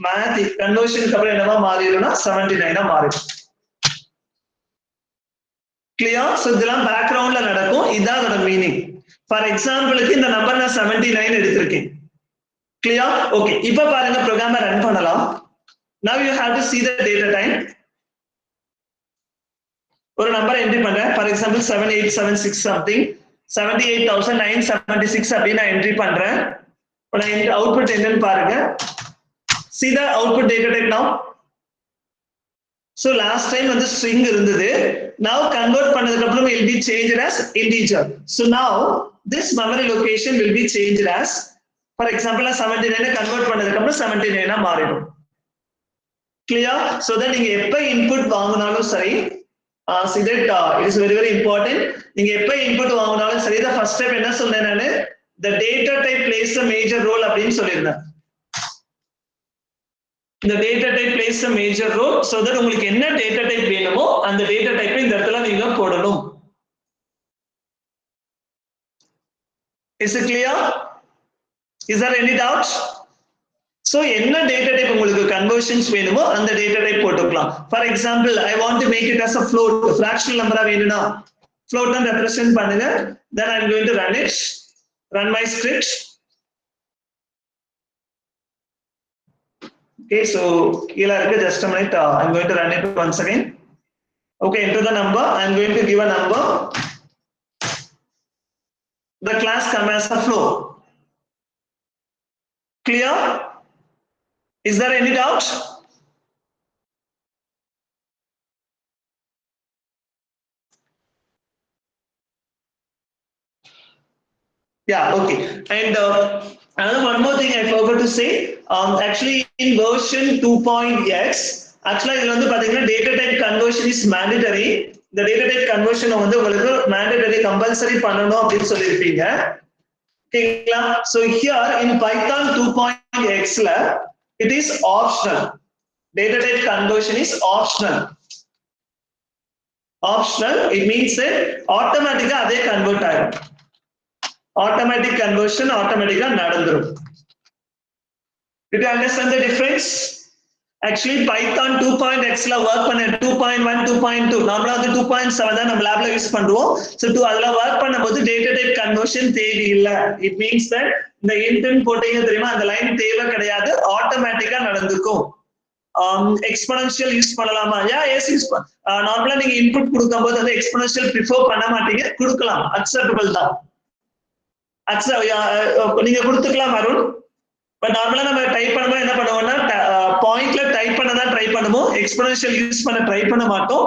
math கன்வர்ஷனுக்கு அப்புறம் என்னவா மாறிடும்னா 79 ஆ மாறிடும். கிளியர்? so இதெல்லாம் பேக்ரவுண்ட்ல நடக்கும். இதான் அதோட மீனிங். ஃபார் எக்ஸாம்பிளுக்கு இந்த நம்பர் நான் 79 எடுத்திருக்கேன். கிளியர்? ஓகே இப்போ பாருங்க ப்ரோக்ராமை ரன் பண்ணலாம். now you have to see the data type. ஒரு நம்பர் என்ட்ரி பண்றேன் ஃபார் எக்ஸாம்பிள் 7876 something 78976 அப்படி நான் என்ட்ரி பண்றேன். இப்போ நான் அவுட்புட் என்னன்னு பாருங்க. see the output data type now. so last time வந்து string இருந்தது. now convert பண்ணதுக்கு அப்புறம் will be changed as integer. so now this memory location will be changed as for example 79 convert பண்ணதுக்கு அப்புறம் 79 ஆ மாறிடும். clear? so that நீங்க எப்ப input வாங்குனாலும் சரி see that it is very important. நீங்க எப்ப இன்புட் வாங்குனாலும் சரி the first step என்ன சொன்னேன் நானு the data type plays a major role அப்படினு சொல்லிருந்தேன். the data type plays a major role so that உங்களுக்கு என்ன data type வேணுமோ அந்த data type இந்த இடத்துல நீங்க போடணும். is it clear? is there any doubt? so என்ன data type உங்களுக்கு conversions வேணுமோ அந்த data type போட்டுக்கலாம். for example I want to make it as a float fractional number வேணும்னா float and represent பண்ணுங்க. then I'm going to run it, run my script. okay so கீழ இருக்கு just a minute I'm going to run it once again. okay enter the number. I'm going to give a number. the class come as a float. clear? is there any doubt? yeah okay and another one more thing I forgot to say actually in version 2.x actually இதுல வந்து பாத்தீங்கன்னா data type conversion is mandatory. இந்த data type conversion வந்து உங்களுக்கு mandatory compulsory பண்ணனும் அப்படினு சொல்லிருப்பீங்க. ஓகேங்களா so here in python 2.x ல it is optional. data type conversion is optional. optional it means automatically அதே convert ஆகும். automatic conversion automatically நடந்துரும். did you understand the difference? actually python 2.x ல work பண்ண 2.1 2.2 நார்மலா வந்து 2.7 தான் நம்ம லேப்ல யூஸ் பண்றோம். so அதுல வர்க் பண்ணும்போது data type conversion தேவையில்லை. it means that இந்த intent போட்டீங்க தெரியுமா அந்த லைன் தேவை கிடையாது. ஆட்டோமேட்டிக்கா நடந்துக்கும். எக்ஸ்போனென்ஷியல் யூஸ் பண்ணலாமா? yes யூஸ் நார்மலா நீங்க இன்புட் கொடுக்கும்போது அந்த எக்ஸ்போனென்ஷியல் ப்ரிஃபர் பண்ண மாட்டீங்க. கொடுக்கலாம் அக்செப்டபிள் தான். நீங்க கொடுத்துக்கலாம் அருண். பட் நார்மலா நம்ம டைப் பண்ணும்போது என்ன பண்ணுவோம்னா பாயிண்ட்ல டைப் பண்ண தான் ட்ரை பண்ணுவோம். எக்ஸ்போனென்ஷியல் யூஸ் பண்ண ட்ரை பண்ண மாட்டோம்.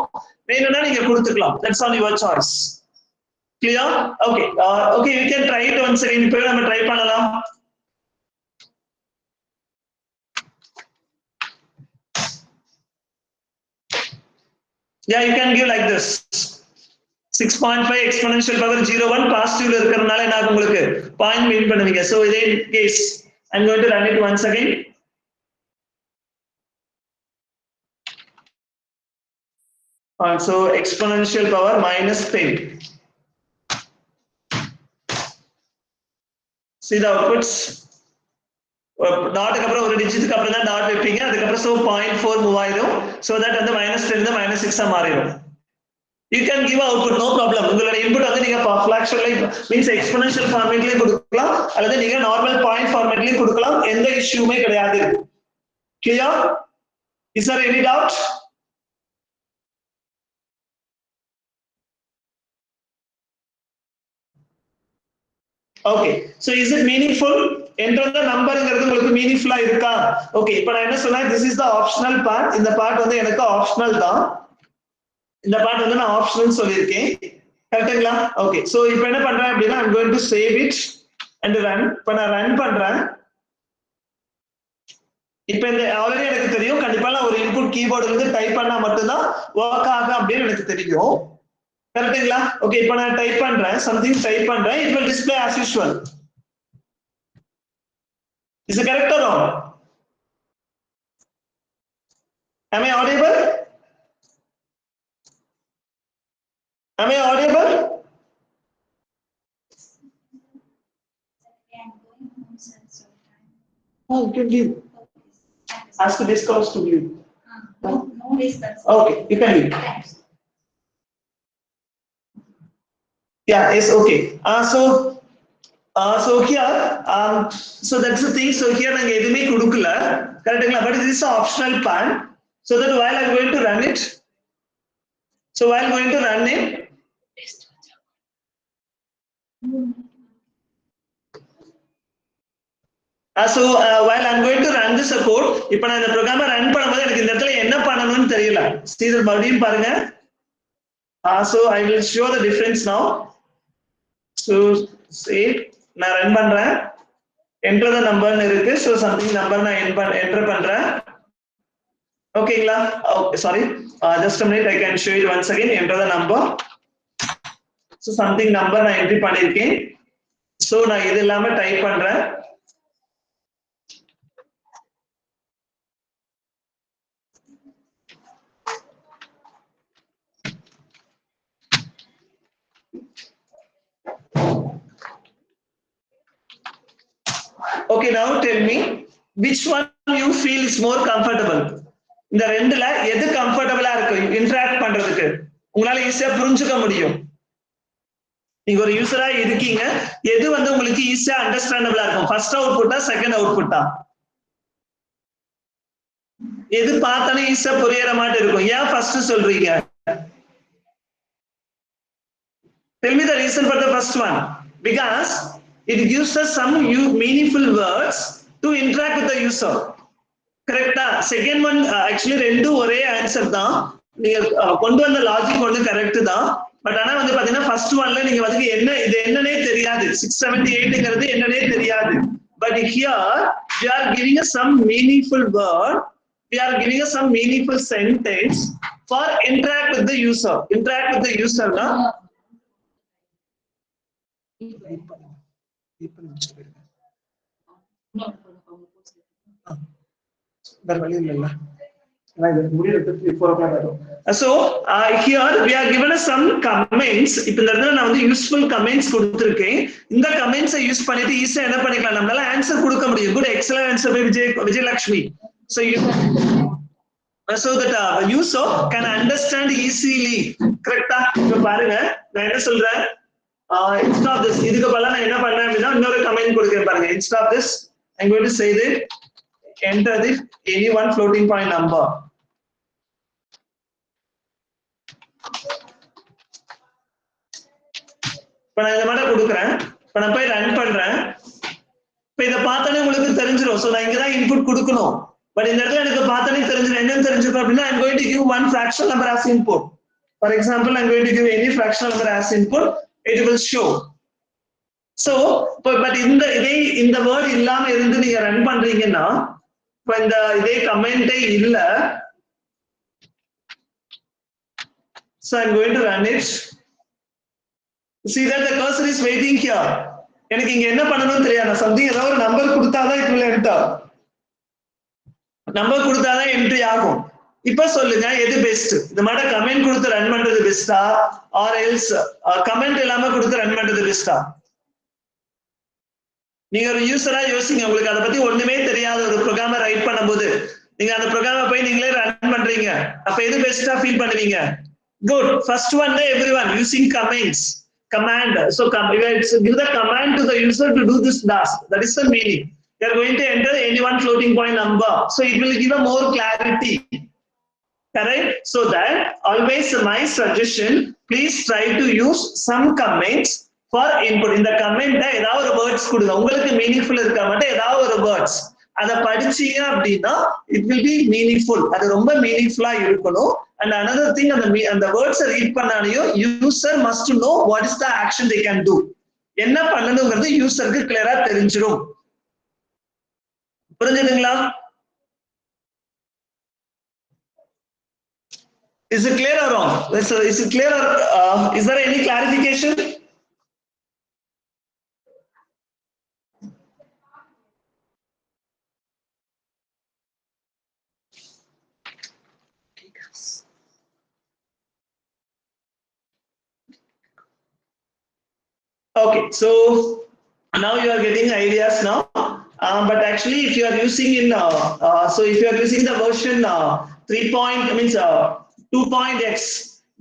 வேணும்னா நீங்க கொடுத்துக்கலாம். That's on your choice. Clear? Okay okay you can try it once again. இப்போ நம்ம ட்ரை பண்ணலாம். yeah you can give like this 6.5 exponential power 01 பாசிட்டிவ்ல இருக்கறனால என்ன ஆகும் உங்களுக்கு பாயிண்ட் மீன் பண்ணுவீங்க. so இதே case I'm going to run it once again. so exponential power minus 10. see the outputs. டாட்க்கு அப்புறம் ஒரு டிஜிட்க்கு அப்புறம் தான் டாட் வைப்பீங்க. அதுக்கு அப்புறம் so 0.4 மூவ் ஆயிடும். so that வந்து -10 இருந்து -6 ஆ மாறிடும். You can give output, no problem. உங்களோட input வந்து நீங்க fractional means exponential formatலயும் கொடுக்கலாம் அல்லது நீங்க normal point formatலயும் கொடுக்கலாம். எந்த இஷ்யூமே கிடையாது. Clear? Is there any doubt? Okay, so is it meaningful? Enter the number ங்கிறது உங்களுக்கு மீனிங்ஃபுல்லா இருக்கா? ஓகே, இப்போ நான் என்ன சொன்னேன், this is the optional part. இந்த பார்ட் வந்து எனக்கு ஆப்ஷனல் தான். இந்த பார்ட் வந்து நான் ஆப்ஷனல் சொல்லியிருக்கேன். கரெக்ட்டுங்களா? ஓகே, சோ இப்போ என்ன பண்றேன் அப்படின்னா I'm going to save it and run. இப்போ நான் ரன் பண்றேன். இப்போ இந்த ஆல்ரெடி எனக்கு தெரியும் கண்டிப்பா நான் ஒரு இன்புட் கீபோர்ட்ல இருந்து டைப் பண்ணா மட்டும் தான் வொர்க் ஆகும் அப்படின்னு எனக்கு தெரியும். கரெக்ட்டுங்களா? ஓகே, இப்போ நான் டைப் பண்றேன், சம்திங் டைப் பண்றேன், it will display as usual. Is it correct or wrong? Am I audible? Am I audible? Oh, you can leave. Ask this course to leave. No distance. Okay, you can leave. Yeah, it's okay. So here, so that's the thing. So here நாங்க எதுமே கொடுக்கல, கரெக்ட்டுங்களா? But this is an optional part. So that while I'm going to run it, while I'm going to run it, இப்போ நான் இந்த ப்ரோக்ராமை run பண்ணும்போது எனக்கு இந்த இடத்துல என்ன பண்ணணும்னு தெரியல. ஸ்ரீதர் மறுபடியும் பாருங்க. So I will show the difference now. So say நான் ரன் பண்றேன், enter the number ன்னு இருக்கு. So something number நான் enter பண்றேன். ஓகேங்களா? Okay, sorry. Just a minute, I can show it once again. Enter the number. So something number நான் entry பண்ணிருக்கேன். So நான் இது எல்லாமே டைப் பண்றேன். Okay, now tell me which one you feel is more comfortable. இந்த ரெண்டுல எது கம்ஃபர்ட்டபிளா இருக்கு இன்டராக்ட் பண்றதுக்கு, உங்களால ஈஸியா புரிஞ்சுக்க முடியும். நீங்க ஒரு யூசரா இருக்கீங்க, எது வந்து உங்களுக்கு ஈஸியா அண்டர்ஸ்டாண்டபிளா இருக்கும்? ஃபர்ஸ்ட் அவுட்புட்டா, செகண்ட் அவுட்புட்டா? எது பார்த்தாலும் ஈஸியா புரியற மாதிரி இருக்கும்? ஏன் ஃபர்ஸ்ட் சொல்றீங்க? Tell me the reason for the first one. Because it gives us some meaningful words to interact with the user. Correct? Second one, actually ரெண்டும் ஒரே ஆன்சர் தான். நீங்க கொண்டு வந்த லாஜிக் ஒன்று கரெக்ட் தான். பட் ஆனா வந்து பாத்தீங்கன்னா ஃபர்ஸ்ட் ஒன்ல நீங்க வந்து என்ன இது என்னன்னே தெரியாது, 678ங்கிறது என்னன்னே தெரியாது. But here we are giving us some meaningful word, we are giving us some meaningful sentence for interact with the user. Interact with the user na So here we are given us some comments. இப்போ இந்த இடத்துல நான் வந்து useful comments கொடுத்திருக்கேன். இந்த கமெண்ட்ஸை use பண்ணிட்டு ஈஸியா என்ன பண்ணிக்கலாம், நம்மளால ஆன்சர் கொடுக்க முடியும். Good, excellent answer by Vijayalakshmi. So that user can understand easily. கரெக்ட்டா? இப்போ பாருங்க நான் என்ன சொல்றேன், instead of this இதுக்கு பதிலா நான் என்ன பண்றேன் அப்படின்னா இன்னொரு கமெண்ட் கொடுக்கிறேன் பாருங்க. Instead of this I'm going to say that enter the any one floating point number. இப்போ நான் இந்த மாதிரி கொடுக்குறேன். இப்போ நான் போய் ரன் பண்றேன். இப்போ இதை பார்த்தாலே உங்களுக்கு தெரிஞ்சிடும். ஸோ நான் இங்கே தான் இன்புட் கொடுக்கணும். பட் இந்த இடத்துல எனக்கு பார்த்தாலே தெரிஞ்சிடும். என்னன்னு தெரிஞ்சுக்கணும் அப்படின்னா I'm going to give one fractional number as input. For example, I'm going to give any fractional number as input. It will show. So, but இந்த வேர்ட் இல்லாம இருந்து நீங்க ரன் பண்றீங்கன்னா இப்ப இந்த இதே கமெண்டே இல்ல. So I'm going to run it. See that the cursor is waiting here. எனக்கு இங்க என்ன பண்ணணும்னு தெரியாது. சம்திங் ஏதாவது ஒரு நம்பர் கொடுத்தாதான் it will enter. நம்பர் கொடுத்தாதான் என்ட்ரி ஆகும். இப்ப சொல்லுங்க எது பெஸ்ட்? இந்த மாதிரி கமெண்ட் கொடுத்து ரன் பண்றது பெஸ்டா, ஆர் எல்ஸ் கமெண்ட் இல்லாம கொடுத்து ரன் பண்றது பெஸ்டா? நீங்க ஒரு யூசரா யோசிங்க. உங்களுக்கு அதை பத்தி ஒண்ணுமே தெரியாத ஒரு ப்ரோக்ராம ரைட் பண்ணும்போது நீங்க அந்த ப்ரோக்ராம போய் நீங்களே ரன் பண்றீங்க. அப்ப எது பெஸ்டா ஃபீல் பண்ணுவீங்க? Good. First one, everyone using comments. Command. So give the command to the user to do this task. That is the meaning. You are going to enter any one floating point number. So it will give a more clarity. Correct? So that always my suggestion, please try to use some comments for input. In the comment, ஏதாவது ஒரு words கொடுங்க. உங்களுக்கு meaningful இருக்க மட்டும் ஏதாவது ஒரு words. அதை படிச்சீங்க அப்படின்னா it will be meaningful. அது ரொம்ப meaningful-ஆ இருக்கணும். And another thing, அந்த words read பண்ணாலையும் user must know what is the action they can do. என்ன பண்ணணுங்கிறது யூசருக்கு கிளியரா தெரிஞ்சிடும். புரிஞ்சுதுங்களா? Is it clear or wrong? Is it clear or is there any clarification? Okay, so now you are getting ideas now. But actually, if you are using in so if you are using the version 2.x,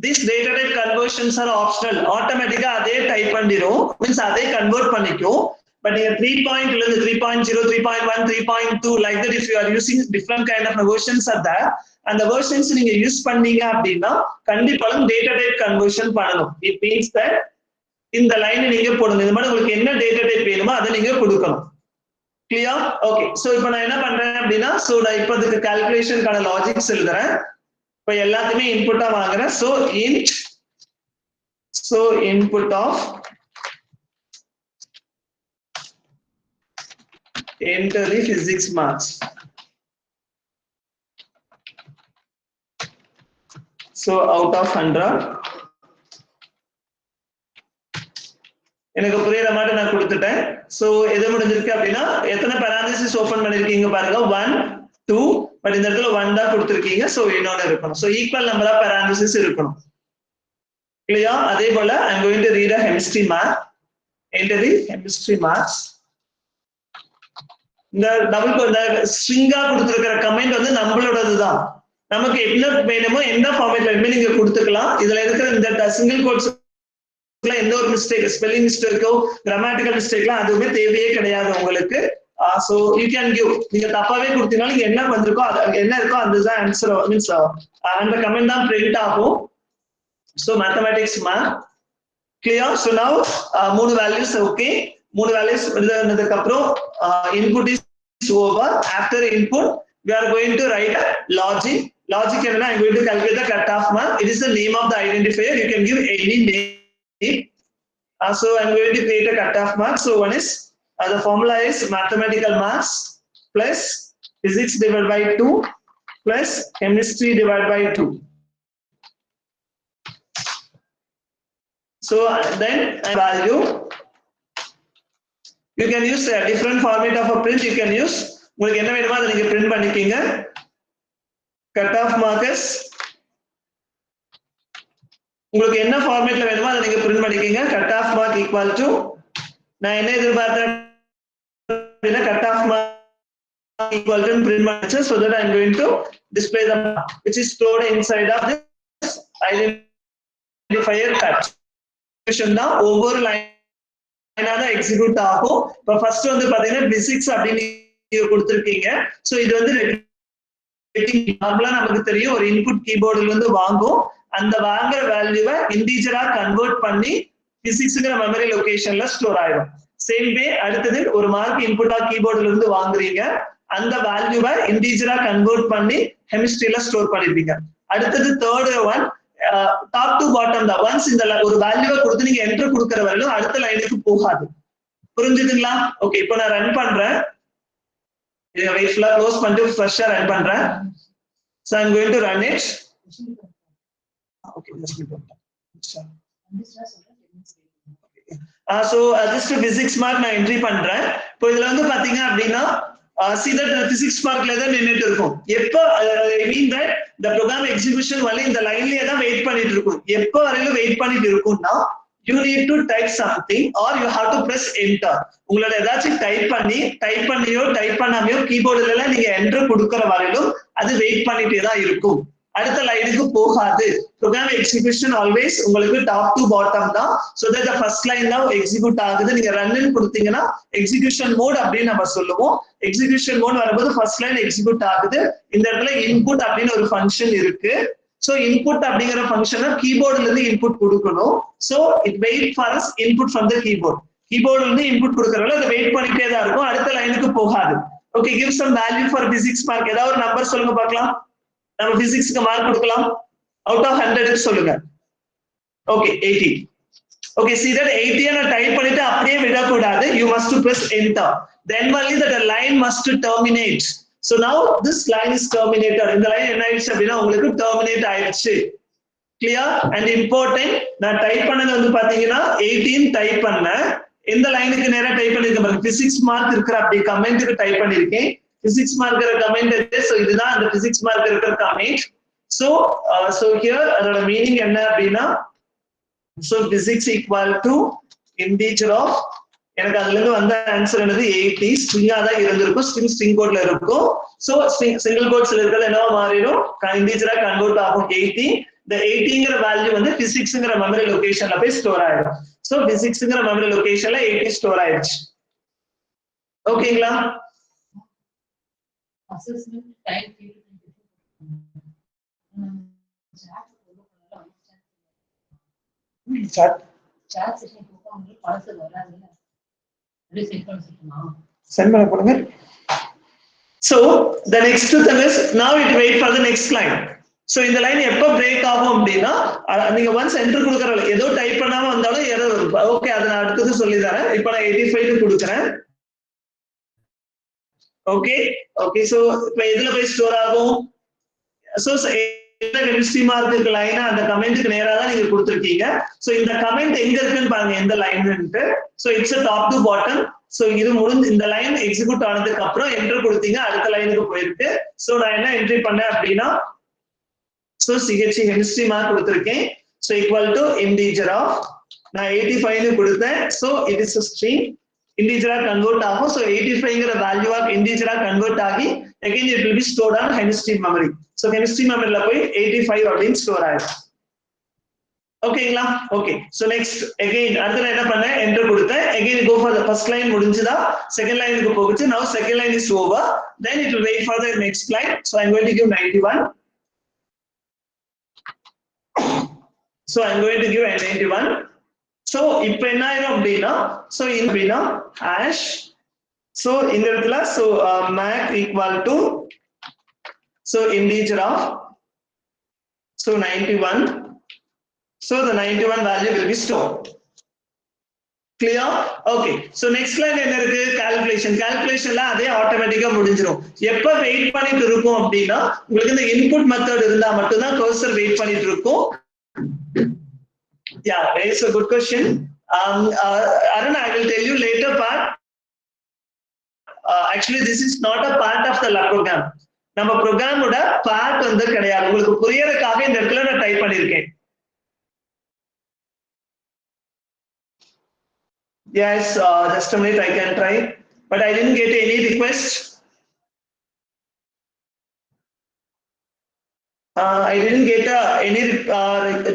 these data type conversions are optional. Automatically adhe type pandirum, means adhe convert pannikkum. But here 3.0, 3.1, 3.2, like that, if you are using different kind of versions are there, and the versions நீங்க use பண்ணீங்க அப்படின்னா கண்டிப்பா data type conversion பண்ணணும். It means that இந்த line நீங்க போடணும். இந்த மாதிரி உங்களுக்கு என்ன டேட்டா டைப் வேணுமோ அதை நீங்க கொடுக்கணும். கிளியர்? ஓகே. சோ இப்போ நான் என்ன பண்றேன் அப்படின்னா, சோ நான் இப்போ அதுக்கு கால்குலேஷனுக்கான லாஜிக்ஸ் எழுதுறேன். இப்போ எல்லாத்தையுமே இன்புட்டா வாங்குறேன். So input of enter the physics marks. So out of 100, எனக்கு புரியுற மாதிரி நான் கொடுத்துட்டேன். சோ எது முடிஞ்சிருக்கு அப்படின்னா எத்தனை parentheses ஓபன் பண்ணிருக்கீங்க பாருங்க, 1 2, பட் இந்த இடத்துல 1 தான் கொடுத்திருக்கீங்க. சோ இன்னொன்னு இருக்கணும். So equal number of parentheses இருக்கணும். கிளியர்? அதே போல I am going to read a chemistry mark. Enter the chemistry marks. இந்த டபுள் ஸ்ட்ரிங்கா கொடுத்திருக்கிற கமெண்ட் வந்து நம்மளோடதுதான். நமக்கு என்ன வேணுமோ எந்த ஃபார்மேட்ல வேணுமோ நீங்க கொடுத்துக்கலாம். இதுல இருக்கிற இந்த சிங்கிள் கோட்ஸ் எந்த ஒரு மிஸ்டேக், ஸ்பெல்லிங் மிஸ்டேக்கோ கிராமட்டிக்கல் மிஸ்டேக்லாம் அதுவுமே தேவையே கிடையாது உங்களுக்கு. So you can give. நீங்க தப்பாவே கொடுத்தீங்கன்னா நீங்க என்ன வந்திருக்கோ என்ன இருக்கோ அதுதான் ஆன்சர், மீன்ஸ் அந்த கமெண்ட் தான் பிரிண்ட் ஆகும். So mathematics mark. Clear? So now 3 values. Okay, 3 values எழுதுனதுக்கு அப்புறம் input is over. After input we are going to write a logic. Logic enna I am going to calculate the cutoff mark. It is the name of the identifier. You can give any name. So I am going to create a cutoff mark. So one is the formula is mathematical marks plus physics divided by 2 plus chemistry divided by 2. So then value, you can use a different format of a print. You can use உங்களுக்கு என்ன வேணுமோ அதை நீங்க print பண்ணிக்கீங்க. cutoff markers உங்களுக்கு என்ன ஃபார்மேட்ல வேணுமோ அதை நீங்க print பண்ணிக்கீங்க. cutoff mark equal to நான் என்ன எதிர்பார்த்தேன் அப்படின்னா cutoff mark equal to print பண்ணிச்சு. So that I am going to display the mark which is stored inside of this identifier cut. தான் ஒவ்வொரு லைனா தான் எக்ஸிக்யூட் ஆகும். இப்போ ஃபர்ஸ்ட் வந்து பாத்தீங்கன்னா பிசிக்ஸ் அப்படின்னு கொடுத்திருக்கீங்க. சோ இது வந்து நார்மலா நமக்கு தெரியும், ஒரு இன்புட் கீபோர்டுல இருந்து வாங்கும். அந்த வாங்குற வேல்யூவை இன்டிஜரா கன்வெர்ட் பண்ணி பிசிக்ஸ்ங்கிற மெமரி லொகேஷன்ல ஸ்டோர் ஆயிடும். சேம் வே அடுத்தது ஒரு மார்க் இன்புட்டா கீபோர்டுல இருந்து வாங்குறீங்க, அந்த வேல்யூவை இன்டிஜரா கன்வெர்ட் பண்ணி கெமிஸ்ட்ரியில ஸ்டோர் பண்ணிருப்பீங்க. அடுத்தது third one tap to bottom தான். ஒன்ஸ் இந்த ஒரு வேல்யூவை கொடுத்து நீங்க என்டர் கொடுக்கற வரையிலும் அடுத்த லைனுக்கு போகாது. புரிஞ்சுதுங்களா? ஓகே, இப்போ நான் ரன் பண்றேன். இதை வெயிட்ஃபுல்லா க்ளோஸ் பண்ணிட்டு ஃப்ரெஷ்ஷா ரன் பண்றேன். So I'm going to run it. Okay, just give it. So just physics mark நான் என்ட்ரி பண்றேன். இப்போ இதுல வந்து பாத்தீங்க அப்படின்னா see that physics markல தான் நின்னுட்டு இருக்கும். எப்போ I mean that the program execution வரை இந்த லைன்லயே தான் வெயிட் பண்ணிட்டு இருக்கும். எப்போ வரையிலும் வெயிட் பண்ணிட்டு இருக்கும்னா you need to type something or you have to press enter. உங்களோட ஏதாச்சும் டைப் பண்ணியோ டைப் பண்ணாமையோ கீபோர்டுல எல்லாம் நீங்க என்டர் கொடுக்கற வரையிலும் அது வெயிட் பண்ணிட்டே தான் இருக்கும். அடுத்த லைனுக்கு போகாது. ப்ரோக்ராம் எக்ஸிகியூஷன் ஆல்வேஸ் உங்களுக்கு டாப் டு பாட்டம் தான். சோ தட் ஃபர்ஸ்ட் லைன் தான் எக்ஸிக்யூட் ஆகுது. நீங்க ரன்னு கொடுத்தீங்கன்னா எக்ஸிகியூஷன் மோட் அப்படின்னு நம்ம சொல்லுவோம். எக்ஸிகியூஷன் மோட் வரும்போது ஃபர்ஸ்ட் லைன் எக்ஸிக்யூட் ஆகுது. இந்த இடத்துல இன்புட் அப்படின்னு ஒரு ஃபங்க்ஷன் இருக்கு. சோ இன்புட் அப்படிங்கிற ஃபங்க்ஷனை கீபோர்ட்ல இருந்து இன்புட் கொடுக்கணும். So it wait for input from the keyboard. கீபோர்ட்ல இருந்து இன்புட் கொடுக்கறதால அதை வெயிட் பண்ணிட்டே தான் இருக்கும். அடுத்த லைனுக்கு போகாது. Okay, give some value for physics mark. ஏதாவது ஒரு நம்பர் சொல்லுங்க பார்க்கலாம். நம்ம பிசிக்ஸ்க்கு மார்க் கொடுக்கலாம். அவுட் ஆஃப் 100 சொல்லுங்க. ஓகே, 80. ஓகே, see that 80 ன டைப் பண்ணிட்டு அப்படியே விடக்கூடாது. You must to press enter. Then only that a line must terminate. So now this line is terminated. இந்த லைன் என்ன ஆயிடுச்சு அப்படின்னா உங்களுக்கு terminate ஆயிடுச்சு. Clear and important. நான் டைப் பண்ணது வந்து பாத்தீங்கன்னா 18 டைப் பண்ணேன். இந்த லைனுக்கு நேரா டைப் பண்ணிருக்கேன் பாருங்க. பிசிக்ஸ் மார்க் இருக்கிற அப்படி கமெண்ட்க்கு டைப் பண்ணிருக்கேன். பிசிக்ஸ் மார்க் இருக்கிற கமெண்ட் இது. சோ இதுதான் அந்த பிசிக்ஸ் மார்க் இருக்கிற கமெண்ட். சோ ஹியர் அதோட மீனிங் என்ன அப்படின்னா so physics equal to integer of எனக்கு அதுல இருந்து வந்த ஆன்சர் என்னது 80. ஸ்ட்ரிங்கா தான் இருந்திருக்கும். ஸ்ட்ரிங் கோட்ல இருக்கும். சோ சிங்கிள் கோட்ஸ்ல இருக்கிறது என்னவா மாறிடும், இன்டிஜரா கன்வெர்ட் ஆகும் 80. இந்த 80ங்கற வேல்யூ வந்து பிசிக்ஸ்ங்கற மெமரி லொகேஷன்ல போய் ஸ்டோர் ஆயிடும். சோ பிசிக்ஸ்ங்கற மெமரி லொகேஷன்ல 80 ஸ்டோர் ஆயிடுச்சு. ஓகேங்களா? அசஸ்மென்ட் டைம் chat session போடுங்க. பழசு வராதுல. ரீசெட் பண்ண சொல்லுமா? சென்ட் பண்ண போடுங்க. So the next thing is now it wait for the next line. So இந்த லைன் எப்ப பிரேக் ஆகும் அப்படின்னா நீங்க ஒன்ஸ் என்டர் கொடுக்கறல ஏதோ டைப் பண்ணாம வந்தாலும் எரர் வரும். ஓகே, அத நான் அடுத்து சொல்லி தரேன். இப்போ நான் 85 க்கு கொடுக்கிறேன். ஓகே ஓகே, சோ இப்போ எதுல போய் ஸ்டோர் ஆகும்? சோ கெமிஸ்ட்ரி மார்க்கு லைனா அந்த கமெண்ட்க்கு நேரா தான் நீங்க கொடுத்திருக்கீங்க. சோ இந்த கமெண்ட் எங்க இருக்குன்னு பாருங்க, எந்த லைன்னுட்டு. So it's a top to bottom. So இது முடிஞ்சு இந்த லைன் எக்ஸிக்யூட் ஆனதுக்கு அப்புறம் என்டர் கொடுத்தீங்க, அடுத்த லைனுக்கு போயிருக்கு. சோ நான் என்ன என்ட்ரி பண்ணேன் அப்படின்னா சோ CHE கெமிஸ்ட்ரி மார்க் கொடுத்திருக்கேன். So equal to integer of நான் 85 னு கொடுத்தேன். So it is a string. இன்டிஜரா கன்வெர்ட் ஆகும். சோ 85ங்கற வேல்யூ ஆஃப் இன்டிஜரா கன்வெர்ட் ஆகி again it will be stored on chemistry memory. சோ chemistry memoryல போய் 85 அப்படின்னு ஸ்டோர் ஆயிடும். ஓகேங்களா? ஓகே, சோ நெக்ஸ்ட் again அடுத்து என்ன பண்ணேன், என்டர் கொடுத்தேன். again go for the first line முடிஞ்சதா, செகண்ட் லைனுக்கு போகுது. now second line is over, then it will wait for the next line. so I'm going to give 91. so I'm going to give 91. so இப்போ என்ன ஆயிடும் அப்படின்னா so அப்படின்னா hash so இந்த இடத்துல so mac equal to so integer of so 91. so the 91 value will be stored. clear? okay, so next line என்ன இருக்கு, calculationல அதே ஆட்டோமேட்டிக்கா முடிஞ்சிரும். எப்ப வெயிட் பண்ணிட்டு இருக்கும் அப்படின்னா உங்களுக்கு இந்த இன்புட் மெத்தட் இருந்தா மட்டும் தான் கர்சர் வெயிட் பண்ணிட்டு இருக்கும். yeah, it's a good question. Arun, I will tell you later part. Actually this is not a part of the program. நம்ம ப்ரோக்ராமோட பார்ட் வந்து கிடையாது. உங்களுக்கு புரியறதுக்காக இந்த இடத்துல நான் டைப் பண்ணிருக்கேன். yes, just a minute, I can try, but I didn't get any request. I didn't get any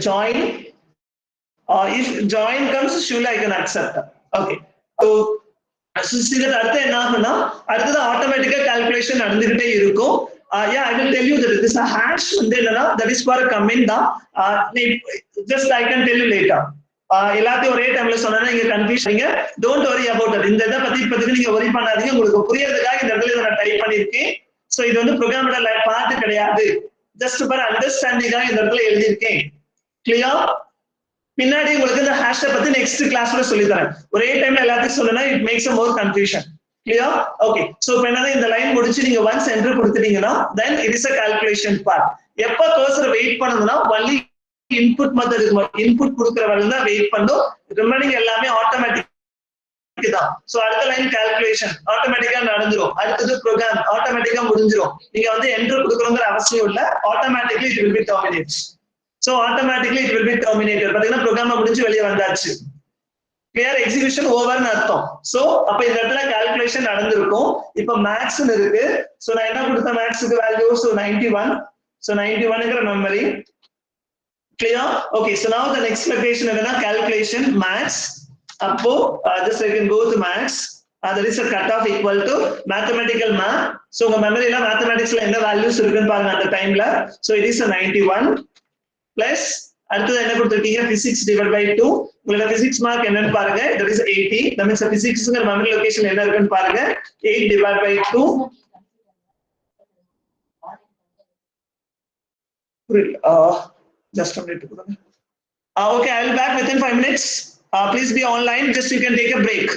join. If join comes, surely I can accept. okay, so அடுத்து என்ன ஆகும்னா அடுத்தது ஆட்டோமேட்டிக்கா கால்குலேஷன் நடந்துகிட்டே இருக்கும். yeah, I will tell you that this hash வந்து என்னன்னா that is for a comment தான். just I can tell you later. எல்லாத்தையும் ஒரே டைம்ல சொன்னா நீங்க கன்ஃபியூஸ் ஆவீங்க. Don't worry about that. இந்த இத பத்தி நீங்க வரி பண்ணாதீங்க. உங்களுக்கு புரியறதுக்காக இந்த இடத்துல நான் டைப் பண்ணிருக்கேன். சோ இது வந்து ப்ரோகிராமோட பார்ட் கிடையாது. ஜஸ்ட் ஃபார் அண்டர்ஸ்டாண்டிங்கா இந்த இடத்துல எழுதி இருக்கேன். கிளியர்? பின்னாடி உங்களுக்கு இந்த ஹேஷ் பத்தி நெக்ஸ்ட் கிளாஸ்ல சொல்லி தரேன். ஒரே டைம்ல எல்லாத்தையும் சொல்லனா it makes a more confusion. clear? okay, so இப்போ என்னன்னா இந்த லைன் முடிச்சு நீங்க once enter கொடுத்துட்டீங்கன்னா then it is a calculation part. எப்ப கர்சர் வெயிட் பண்ணுதுன்னா only இன்புட் மெத்தட் இன்புட் கொடுக்கிற வரையில தான் வெயிட் பண்ணும். ரிமைனிங் எல்லாமே ஆட்டோமேட்டிக் தான். சோ அடுத்த லைன் கால்குலேஷன் ஆட்டோமேட்டிக்கா நடந்துரும். அடுத்தது ப்ரோக்ராம் ஆட்டோமேட்டிக்கா முடிஞ்சிரும். நீங்க வந்து என்டர் கொடுக்கணுங்கிற அவசியம் இல்ல. Automatically it will be terminated. so automatically it will be terminated. பாத்தீங்கன்னா ப்ரோக்ராம் முடிஞ்சு வெளியே வந்தாச்சு. clear? execution over னு அர்த்தம். சோ அப்ப இந்த இடத்துல கால்குலேஷன் நடந்திருக்கும். இப்போ மேக்ஸ் இருக்கு. சோ நான் என்ன கொடுத்த மேக்ஸ்க்கு value so 91. So 91 is memory. Clear? Okay, so now the next location is calculation, maths. Appo, just I can go to maths. There is a cutoff equal to mathematical math. So the memory la mathematics la enna values irukku paarunga at the time la. So it is a 91 plus அடுத்து என்ன கொடுத்திருக்கீங்க physics divided by 2. உங்களோட physics mark என்னன்னு பாருங்க. That is 80. That means physics ங்கற memory location என்ன இருக்குன்னு பாருங்க. 8 divided by 2. Just a minute. Okay, I will be back within 5 minutes. Please be online. Just you can take a break.